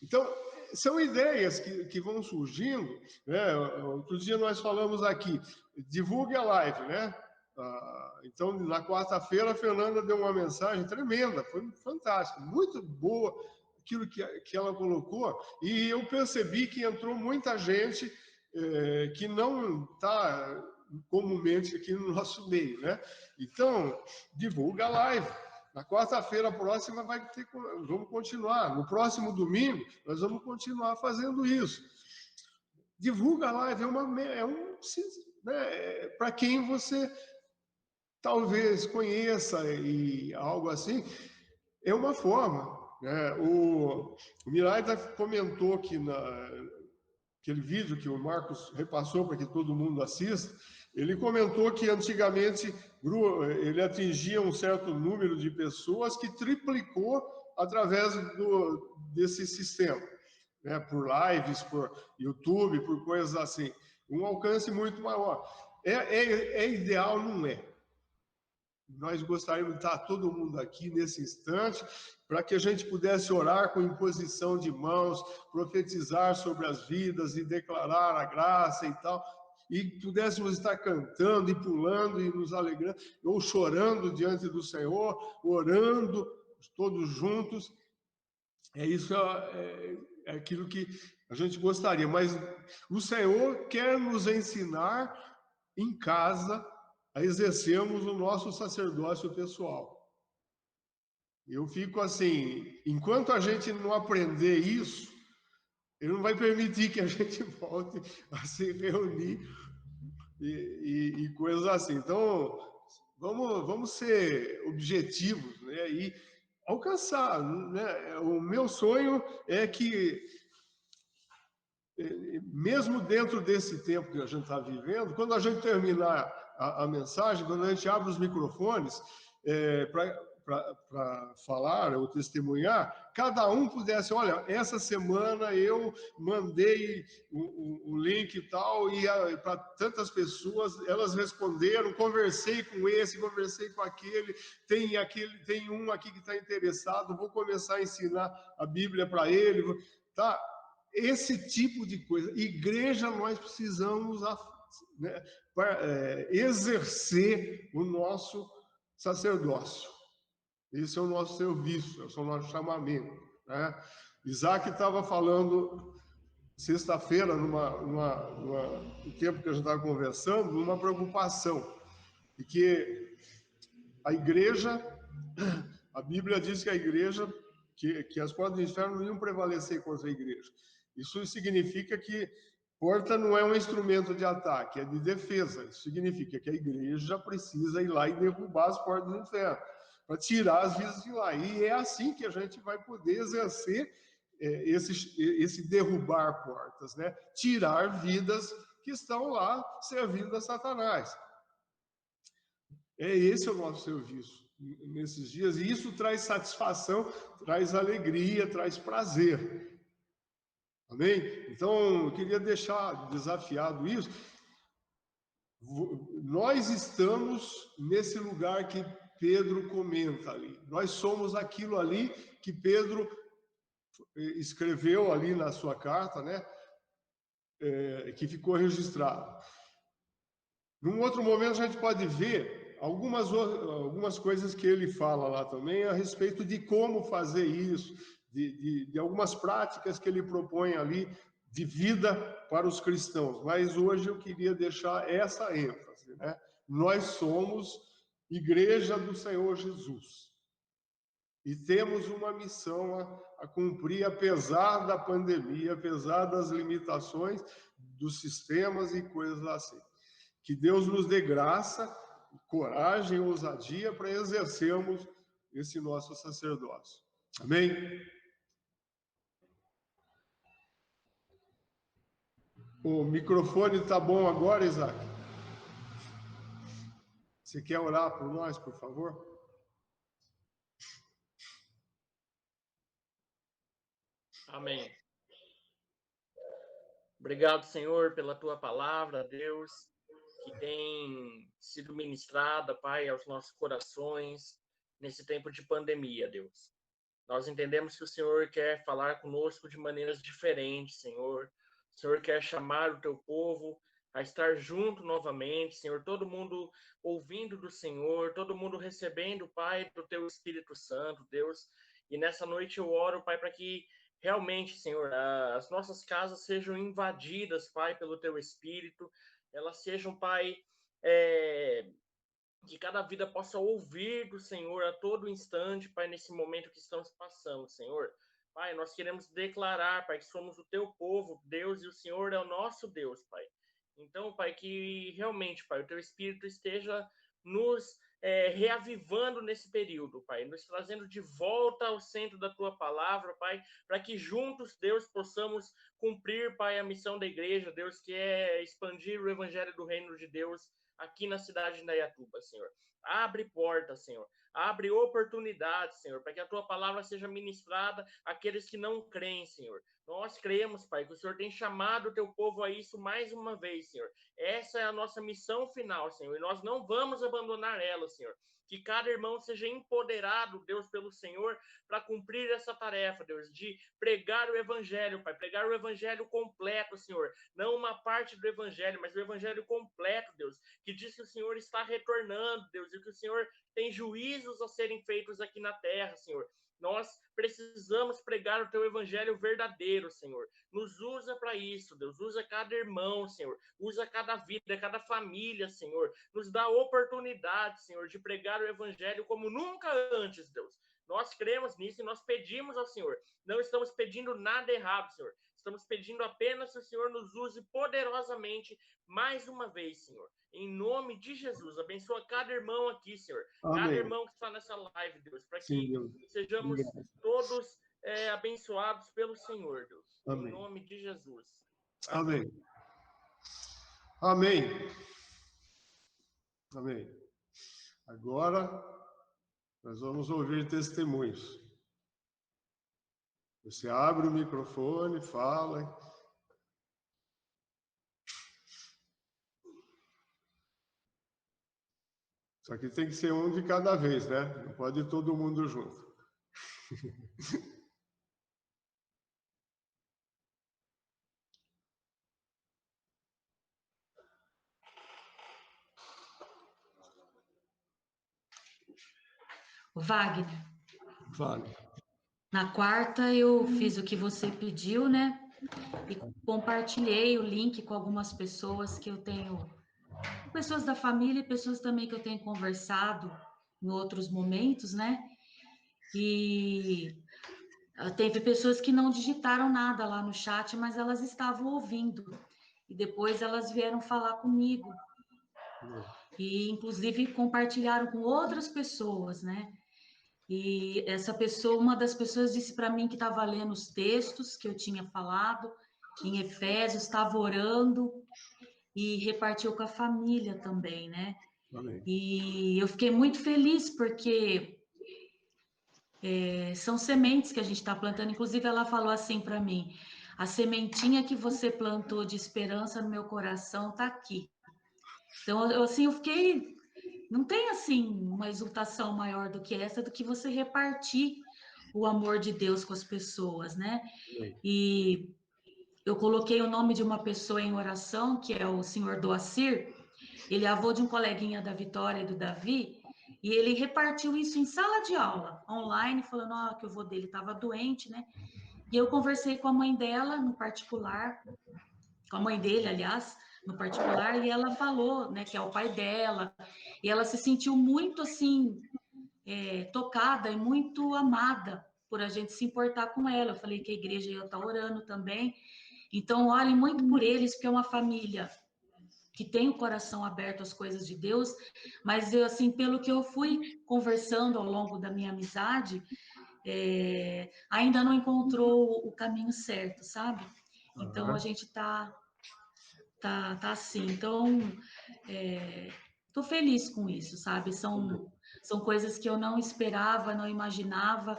Então, são ideias que vão surgindo, né? Outro dia nós falamos aqui, divulgue a live, né? Então, na quarta-feira, a Fernanda deu uma mensagem tremenda, foi fantástico, muito boa aquilo que ela colocou, e eu percebi que entrou muita gente que não está comumente aqui no nosso meio, né? Então, divulga a live. Na quarta-feira próxima vamos continuar. No próximo domingo, nós vamos continuar fazendo isso. Divulga a live, para quem você talvez conheça e algo assim, é uma forma. Né? O Miraida comentou que naquele vídeo que o Marcos repassou para que todo mundo assista, ele comentou que antigamente ele atingia um certo número de pessoas que triplicou através desse sistema, né? Por lives, por YouTube, por coisas assim. Um alcance muito maior. É ideal, não é? Nós gostaríamos de estar todo mundo aqui nesse instante para que a gente pudesse orar com imposição de mãos, profetizar sobre as vidas e declarar a graça e tal, e pudéssemos estar cantando e pulando e nos alegrando, ou chorando diante do Senhor, orando todos juntos. Isso é aquilo que a gente gostaria, mas o Senhor quer nos ensinar em casa a exercermos o nosso sacerdócio pessoal. Eu fico assim, enquanto a gente não aprender isso, ele não vai permitir que a gente volte a se reunir e coisas assim. Então, vamos ser objetivos, né? E alcançar, né? O meu sonho é que, mesmo dentro desse tempo que a gente está vivendo, quando a gente terminar a mensagem, quando a gente abre os microfones para falar ou testemunhar, cada um pudesse, olha, essa semana eu mandei o link e tal, e para tantas pessoas, elas responderam, conversei com esse, conversei com aquele, tem um aqui que está interessado, vou começar a ensinar a Bíblia para ele, tá? Esse tipo de coisa. Igreja, nós precisamos exercer o nosso sacerdócio. Esse é o nosso serviço, esse é o nosso chamamento. Né? Isaac estava falando sexta-feira, no tempo que a gente estava conversando, numa preocupação, de que a igreja, a Bíblia diz que a igreja, que as portas do inferno não iam prevalecer contra a igreja. Isso significa que porta não é um instrumento de ataque, é de defesa. Isso significa que a igreja precisa ir lá e derrubar as portas do inferno, para tirar as vidas de lá. E é assim que a gente vai poder exercer esse derrubar portas, né? Tirar vidas que estão lá servindo a Satanás. Esse é o nosso serviço nesses dias, e isso traz satisfação, traz alegria, traz prazer. Amém? Então, eu queria deixar desafiado isso. Nós estamos nesse lugar que Pedro comenta ali. Nós somos aquilo ali que Pedro escreveu ali na sua carta, né? Que ficou registrado. Num outro momento, a gente pode ver algumas coisas que ele fala lá também a respeito de como fazer isso, de algumas práticas que ele propõe ali de vida para os cristãos. Mas hoje eu queria deixar essa ênfase, né? Nós somos Igreja do Senhor Jesus e temos uma missão a cumprir, apesar da pandemia, apesar das limitações dos sistemas e coisas assim. Que Deus nos dê graça, coragem, ousadia para exercermos esse nosso sacerdócio. Amém? O microfone está bom agora, Isaac? Você quer orar por nós, por favor?
Amém. Obrigado, Senhor, pela tua palavra, Deus, que tem sido ministrada, Pai, aos nossos corações nesse tempo de pandemia, Deus. Nós entendemos que o Senhor quer falar conosco de maneiras diferentes, Senhor. O Senhor quer chamar o teu povo a estar junto novamente, Senhor. Todo mundo ouvindo do Senhor, todo mundo recebendo, Pai, do teu Espírito Santo, Deus. E nessa noite eu oro, Pai, para que realmente, Senhor, as nossas casas sejam invadidas, Pai, pelo teu Espírito. Elas sejam, Pai, que cada vida possa ouvir do Senhor a todo instante, Pai, nesse momento que estamos passando, Senhor. Pai, nós queremos declarar, Pai, que somos o teu povo, Deus, e o Senhor é o nosso Deus, Pai. Então, Pai, que realmente, Pai, o teu Espírito esteja nos reavivando nesse período, Pai, nos trazendo de volta ao centro da tua palavra, Pai, para que juntos, Deus, possamos cumprir, Pai, a missão da igreja, Deus, que é expandir o evangelho do reino de Deus aqui na cidade de Indaiatuba, Senhor. Abre portas, Senhor. Abre oportunidades, Senhor, para que a tua palavra seja ministrada àqueles que não creem, Senhor. Nós cremos, Pai, que o Senhor tem chamado o teu povo a isso mais uma vez, Senhor. Essa é a nossa missão final, Senhor, e nós não vamos abandonar ela, Senhor. Que cada irmão seja empoderado, Deus, pelo Senhor, para cumprir essa tarefa, Deus, de pregar o evangelho, Pai, pregar o evangelho completo, Senhor. Não uma parte do evangelho, mas o evangelho completo, Deus, que diz que o Senhor está retornando, Deus, e que o Senhor tem juízos a serem feitos aqui na terra, Senhor. Nós precisamos pregar o teu evangelho verdadeiro, Senhor. Nos usa para isso, Deus. Usa cada irmão, Senhor. Usa cada vida, cada família, Senhor. Nos dá oportunidade, Senhor, de pregar o evangelho como nunca antes, Deus. Nós cremos nisso e nós pedimos ao Senhor. Não estamos pedindo nada errado, Senhor. Estamos pedindo apenas que o Senhor nos use poderosamente mais uma vez, Senhor. Em nome de Jesus, abençoa cada irmão aqui, Senhor. Amém. Cada irmão que está nessa live, Deus, para que sejamos todos abençoados pelo Senhor, Deus. Amém. Em nome de Jesus.
Amém. Amém. Amém. Agora, nós vamos ouvir testemunhos. Você abre o microfone, fala. Só que tem que ser um de cada vez, né? Não pode todo mundo junto.
Wagner.
Fale.
Na quarta eu fiz o que você pediu, né? E compartilhei o link com algumas pessoas que eu tenho, pessoas da família e pessoas também que eu tenho conversado em outros momentos, né? E teve pessoas que não digitaram nada lá no chat, mas elas estavam ouvindo. E depois elas vieram falar comigo. E, inclusive, compartilharam com outras pessoas, né? E essa pessoa, uma das pessoas disse para mim que estava lendo os textos que eu tinha falado em Efésios, estava orando e repartiu com a família também, né? Amém. E eu fiquei muito feliz porque são sementes que a gente está plantando. Inclusive, ela falou assim para mim: a sementinha que você plantou de esperança no meu coração está aqui. Então, eu fiquei... Não tem, assim, uma exultação maior do que essa, do que você repartir o amor de Deus com as pessoas, né? E eu coloquei o nome de uma pessoa em oração, que é o senhor Doacir. Ele é avô de um coleguinha da Vitória e do Davi, e ele repartiu isso em sala de aula, online, falando que o avô dele estava doente, né? E eu conversei com a mãe dela, no particular, com a mãe dele, aliás, no particular, e ela falou, né, que é o pai dela, e ela se sentiu muito, assim, tocada e muito amada por a gente se importar com ela. Eu falei que a igreja ia estar orando também. Então, orem muito por eles, porque é uma família que tem o coração aberto às coisas de Deus, mas eu, assim, pelo que eu fui conversando ao longo da minha amizade, ainda não encontrou o caminho certo, sabe? Então, a gente tá assim. Então, tô feliz com isso, sabe? São coisas que eu não esperava, não imaginava,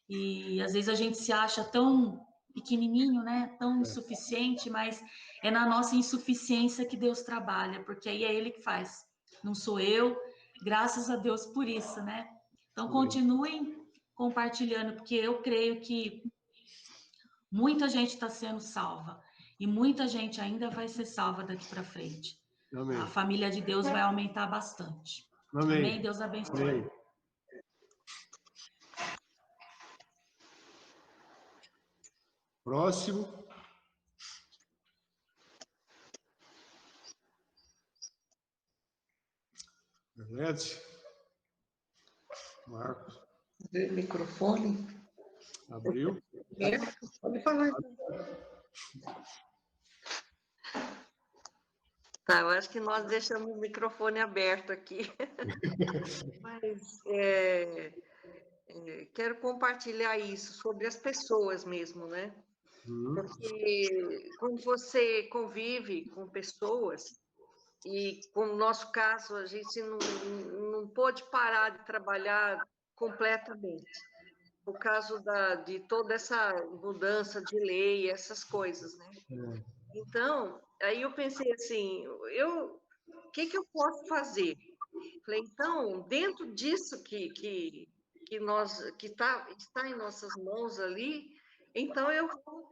e às vezes a gente se acha tão pequenininho, né? Tão insuficiente, mas é na nossa insuficiência que Deus trabalha, porque aí é Ele que faz, não sou eu. Graças a Deus por isso, né? Então, continuem compartilhando, porque eu creio que muita gente está sendo salva e muita gente ainda vai ser salva daqui para frente.
Amém.
A família de Deus vai aumentar bastante.
Amém.
Amém? Deus abençoe.
Amém. Próximo. Arlete. Marcos.
Microfone.
Abriu?
Pode falar. Tá, eu acho que nós deixamos o microfone aberto aqui. Mas quero compartilhar isso sobre as pessoas mesmo, né? Porque quando você convive com pessoas, e como no nosso caso, a gente não pôde parar de trabalhar completamente, por causa de toda essa mudança de lei, essas coisas, né? Então, aí eu pensei assim, o que eu posso fazer? Falei, então, dentro disso que está em nossas mãos ali, então eu vou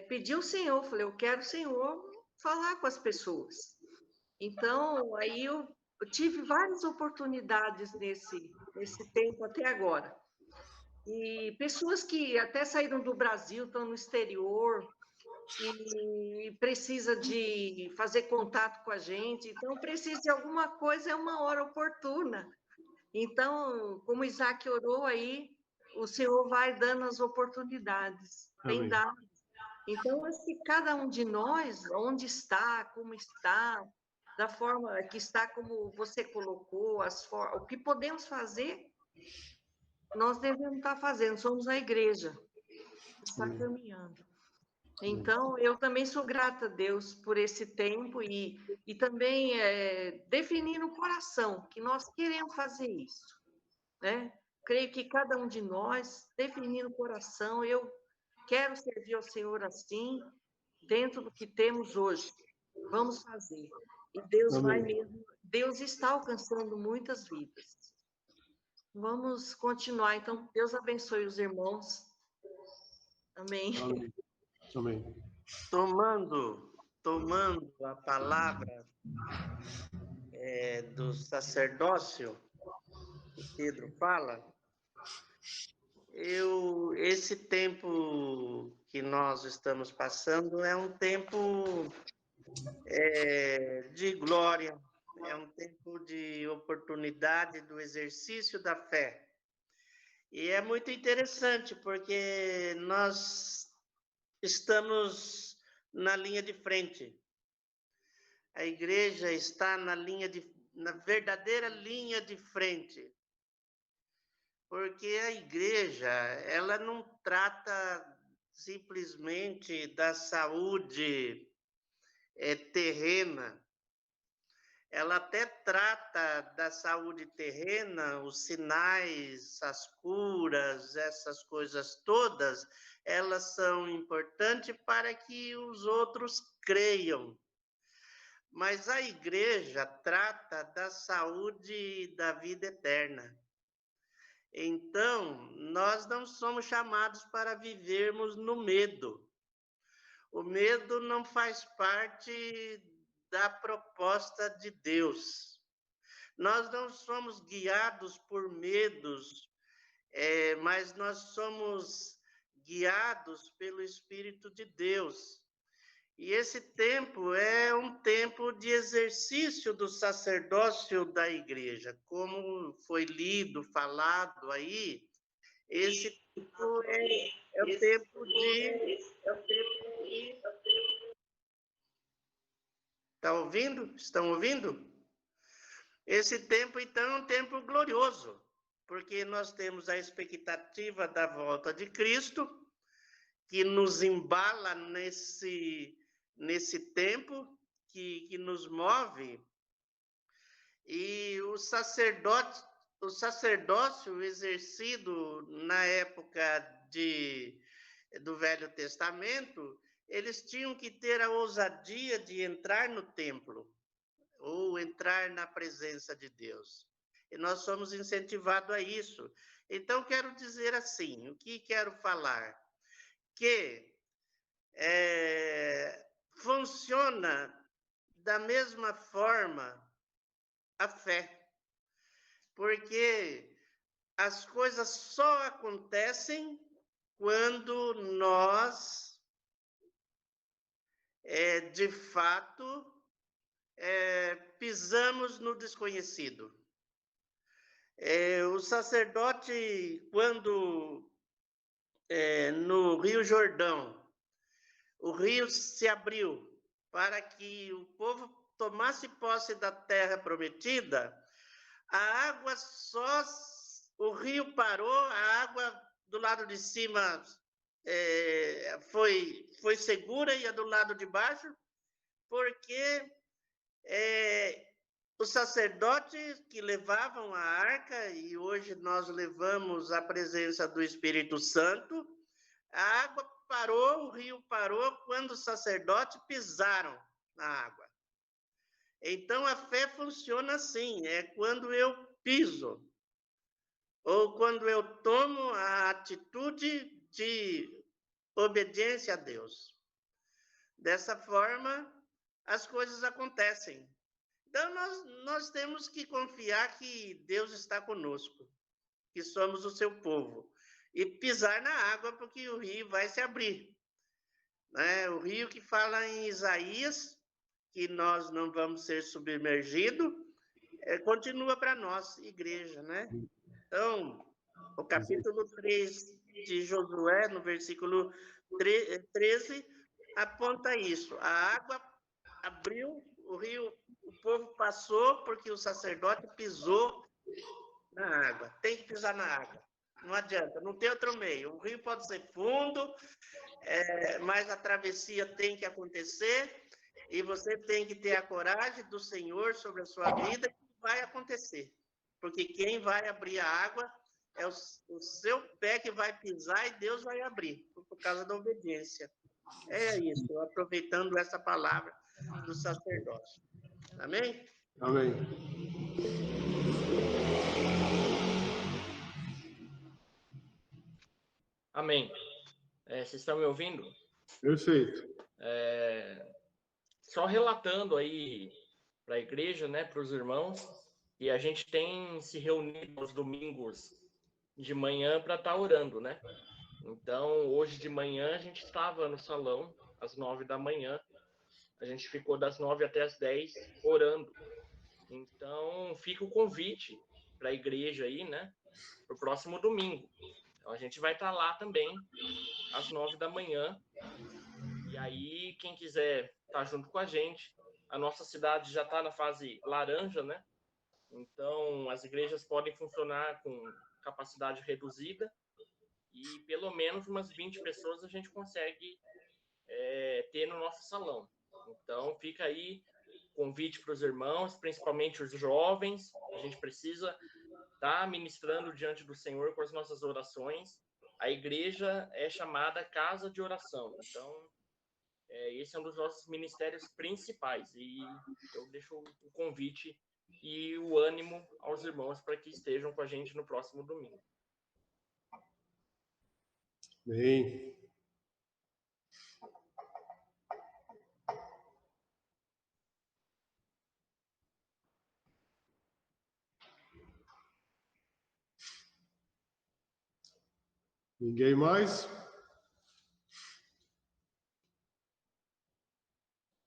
pedir ao Senhor. Falei, eu quero o Senhor falar com as pessoas. Então, aí eu tive várias oportunidades nesse tempo até agora. E pessoas que até saíram do Brasil, estão no exterior, e precisa de fazer contato com a gente, então precisa de alguma coisa, é uma hora oportuna. Então, como Isaac orou aí, o Senhor vai dando as oportunidades, tem dado. Então, acho que cada um de nós, onde está, como está, da forma que está, como você colocou, o que podemos fazer, nós devemos estar fazendo, somos a igreja, está caminhando. Então, eu também sou grata a Deus por esse tempo e também definir no coração que nós queremos fazer isso, né? Creio que cada um de nós, definir no coração, eu quero servir ao Senhor assim, dentro do que temos hoje. Vamos fazer. E Deus vai mesmo, Deus está alcançando muitas vidas. Vamos continuar. Então, Deus abençoe os irmãos. Amém.
Amém. Amém.
Tomando a palavra do sacerdócio, que Pedro fala, esse tempo que nós estamos passando é um tempo de glória, é um tempo de oportunidade do exercício da fé. E é muito interessante, porque nós estamos na linha de frente. A igreja está na verdadeira linha de frente. Porque a igreja, ela não trata simplesmente da saúde terrena. Ela até trata da saúde terrena, os sinais, as curas, essas coisas todas, elas são importantes para que os outros creiam. Mas a igreja trata da saúde da vida eterna. Então, nós não somos chamados para vivermos no medo. O medo não faz parte da proposta de Deus. Nós não somos guiados por medos, mas nós somos guiados pelo Espírito de Deus. E esse tempo é um tempo de exercício do sacerdócio da igreja. Como foi lido, falado aí, esse tempo é o tempo de... Tá ouvindo? Estão ouvindo? Esse tempo, então, é um tempo glorioso, porque nós temos a expectativa da volta de Cristo, que nos embala nesse tempo, que nos move, e o sacerdócio exercido na época do Velho Testamento, eles tinham que ter a ousadia de entrar no templo, ou entrar na presença de Deus. E nós somos incentivados a isso. Então, quero dizer assim, o que quero falar? Que funciona da mesma forma a fé, porque as coisas só acontecem quando nós, de fato, pisamos no desconhecido. O sacerdote, quando no Rio Jordão, o rio se abriu para que o povo tomasse posse da terra prometida, a água o rio parou, a água do lado de cima foi segura e a do lado de baixo, porque os sacerdotes que levavam a arca, e hoje nós levamos a presença do Espírito Santo, a água parou, o rio parou quando os sacerdotes pisaram na água. Então, a fé funciona assim, é quando eu piso, ou quando eu tomo a atitude de obediência a Deus. Dessa forma, as coisas acontecem. Então, nós temos que confiar que Deus está conosco, que somos o seu povo. E pisar na água, porque o rio vai se abrir. O rio que fala em Isaías, que nós não vamos ser submergidos, continua para nós, igreja, né? Então, o capítulo 3 de Josué, no versículo 13, aponta isso. A água abriu, o povo passou porque o sacerdote pisou na água. Tem que pisar na água. Não adianta, não tem outro meio. O rio pode ser fundo, mas a travessia tem que acontecer e você tem que ter a coragem do Senhor sobre a sua vida, que vai acontecer. Porque quem vai abrir a água é o seu pé que vai pisar e Deus vai abrir, por causa da obediência. É isso, aproveitando essa palavra do sacerdócio. Amém?
Amém.
Amém. Vocês estão me ouvindo?
Perfeito.
Só relatando aí para a igreja, né, para os irmãos, e a gente tem se reunido aos domingos de manhã para estar orando, né? Então, hoje de manhã a gente estava no salão às 9 da manhã. A gente ficou das 9 até as 10 orando. Então, fica o convite para a igreja aí, né? Para o próximo domingo. Então, a gente vai estar lá também, às 9 da manhã. E aí, quem quiser estar junto com a gente, a nossa cidade já está na fase laranja, né? Então, as igrejas podem funcionar com capacidade reduzida e pelo menos umas 20 pessoas a gente consegue ter no nosso salão. Então, fica aí convite para os irmãos, principalmente os jovens. A gente precisa estar ministrando diante do Senhor com as nossas orações. A igreja é chamada casa de oração. Então, esse é um dos nossos ministérios principais. E eu deixo o convite e o ânimo aos irmãos para que estejam com a gente no próximo domingo.
Bem. Ninguém mais?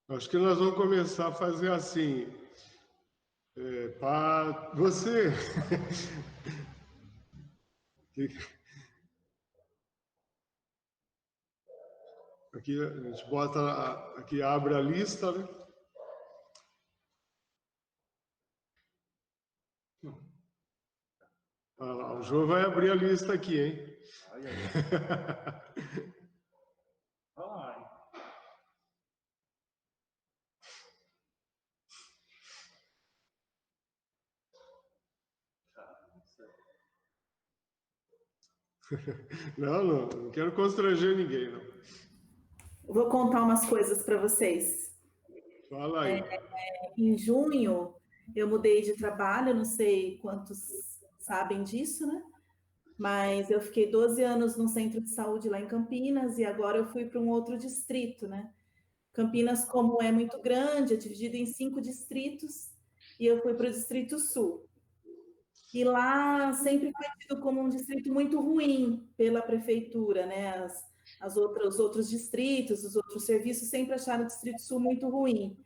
Acho que nós vamos começar a fazer assim. Para você. Aqui a gente bota, aqui abre a lista, né? O João vai abrir a lista aqui, hein? Não quero constranger ninguém, não.
Vou contar umas coisas para vocês.
Fala aí.
Em junho, eu mudei de trabalho, não sei quantos sabem disso, né? Mas eu fiquei 12 anos no centro de saúde lá em Campinas e agora eu fui para um outro distrito, né? Campinas, como é muito grande, é dividido em 5 distritos e eu fui para o Distrito Sul. E lá sempre foi tido como um distrito muito ruim pela prefeitura, né? Os outros distritos, os outros serviços sempre acharam o Distrito Sul muito ruim.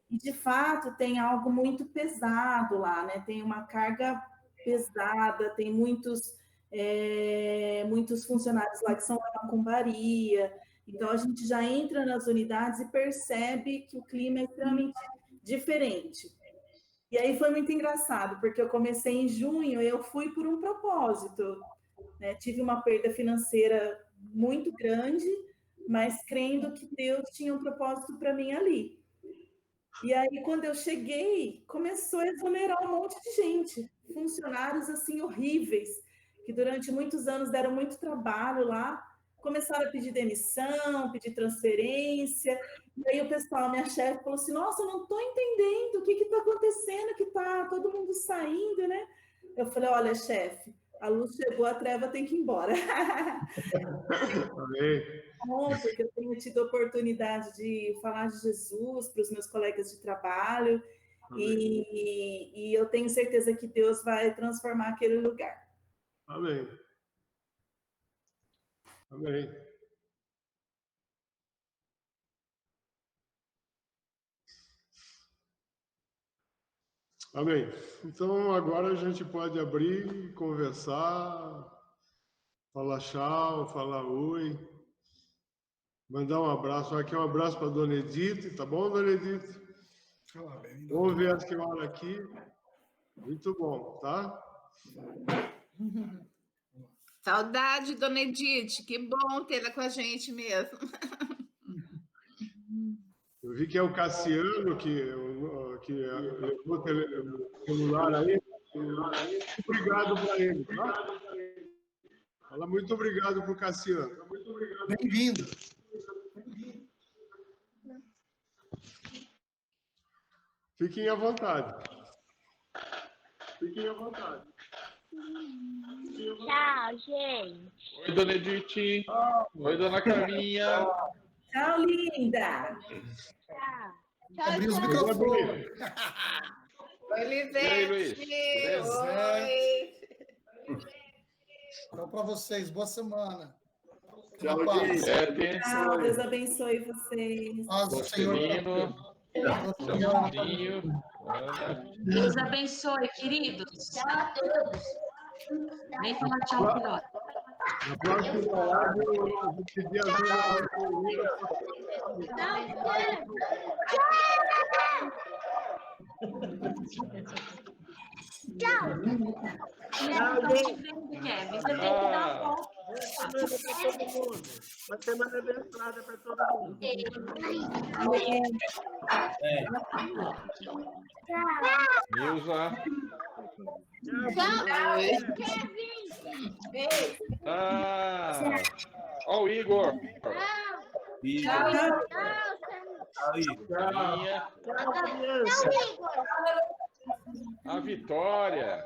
E, de fato, tem algo muito pesado lá, né? Tem uma carga pesada, tem muitos funcionários lá que são da macumbaria. Então, a gente já entra nas unidades e percebe que o clima é extremamente diferente. E aí foi muito engraçado, porque eu comecei em junho e eu fui por um propósito, né? Tive uma perda financeira muito grande, mas crendo que Deus tinha um propósito para mim ali. E aí, quando eu cheguei, começou a exonerar um monte de gente, funcionários assim horríveis, que durante muitos anos deram muito trabalho lá, começaram a pedir demissão, pedir transferência. E aí o pessoal, minha chefe, falou assim: nossa, eu não estou entendendo o que está acontecendo, que está todo mundo saindo, né? Eu falei: olha, chefe, a luz chegou, a treva tem que ir embora. Bom, porque eu tenho tido a oportunidade de falar de Jesus para os meus colegas de trabalho e eu tenho certeza que Deus vai transformar aquele lugar.
Amém. Amém. Amém. Então, agora a gente pode abrir, conversar, falar tchau, falar oi, mandar um abraço. Aqui um abraço para a Dona Edith, tá bom, Dona Edith? Vamos ver as que moram aqui. Muito bom, tá?
Saudade, Dona Edith. Que bom tê-la com a gente mesmo.
Eu vi que é o Cassiano que levou o celular aí. Muito obrigado para ele, tá? Fala muito obrigado para o Cassiano.
Bem-vindo.
Fiquem à vontade. Fiquem à vontade.
Tchau, gente.
Oi, Dona Edith. Oi, Dona Carminha.
Tchau, linda.
Tchau.
Abrir os microfones.
Oi, Lisete. Oi.
Tchau para vocês. Boa semana.
Tchau,
Tchau, Deus abençoe vocês.
Nossa, Senhor.
Deus abençoe, queridos. Tchau a todos. Vem falar tchau, filhote.
Na próxima live eu vou pedir ajuda.
Tchau.
Uma semana abençoada para todo mundo.
Nilza. Ó o Igor. A Vitória.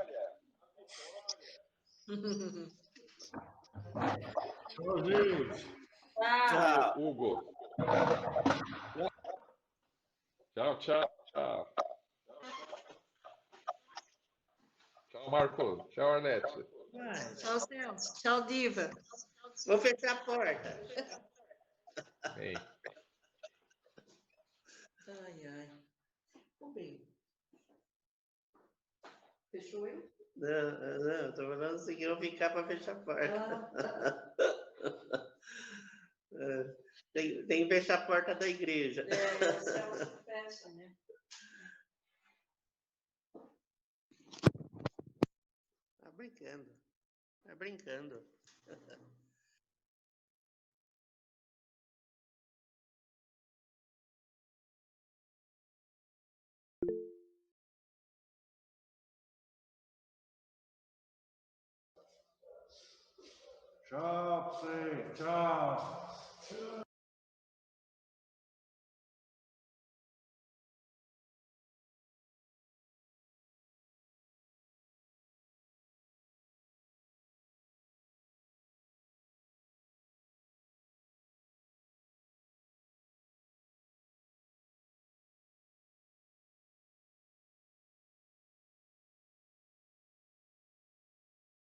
Tchau, gente.
Tchau, Hugo. Tchau, tchau. Tchau, Marco. Tchau, Arnete.
Tchau, Celso. Tchau, Diva. Vou fechar a porta.
Bem.
Ai. Tudo bem. Fechou aí? Não, tô falando assim que eu vou ficar para fechar a porta. Tem que fechar a porta da igreja.
Celso fecha, né?
Tá brincando. Tá brincando.
Tchau pra você. Tchau.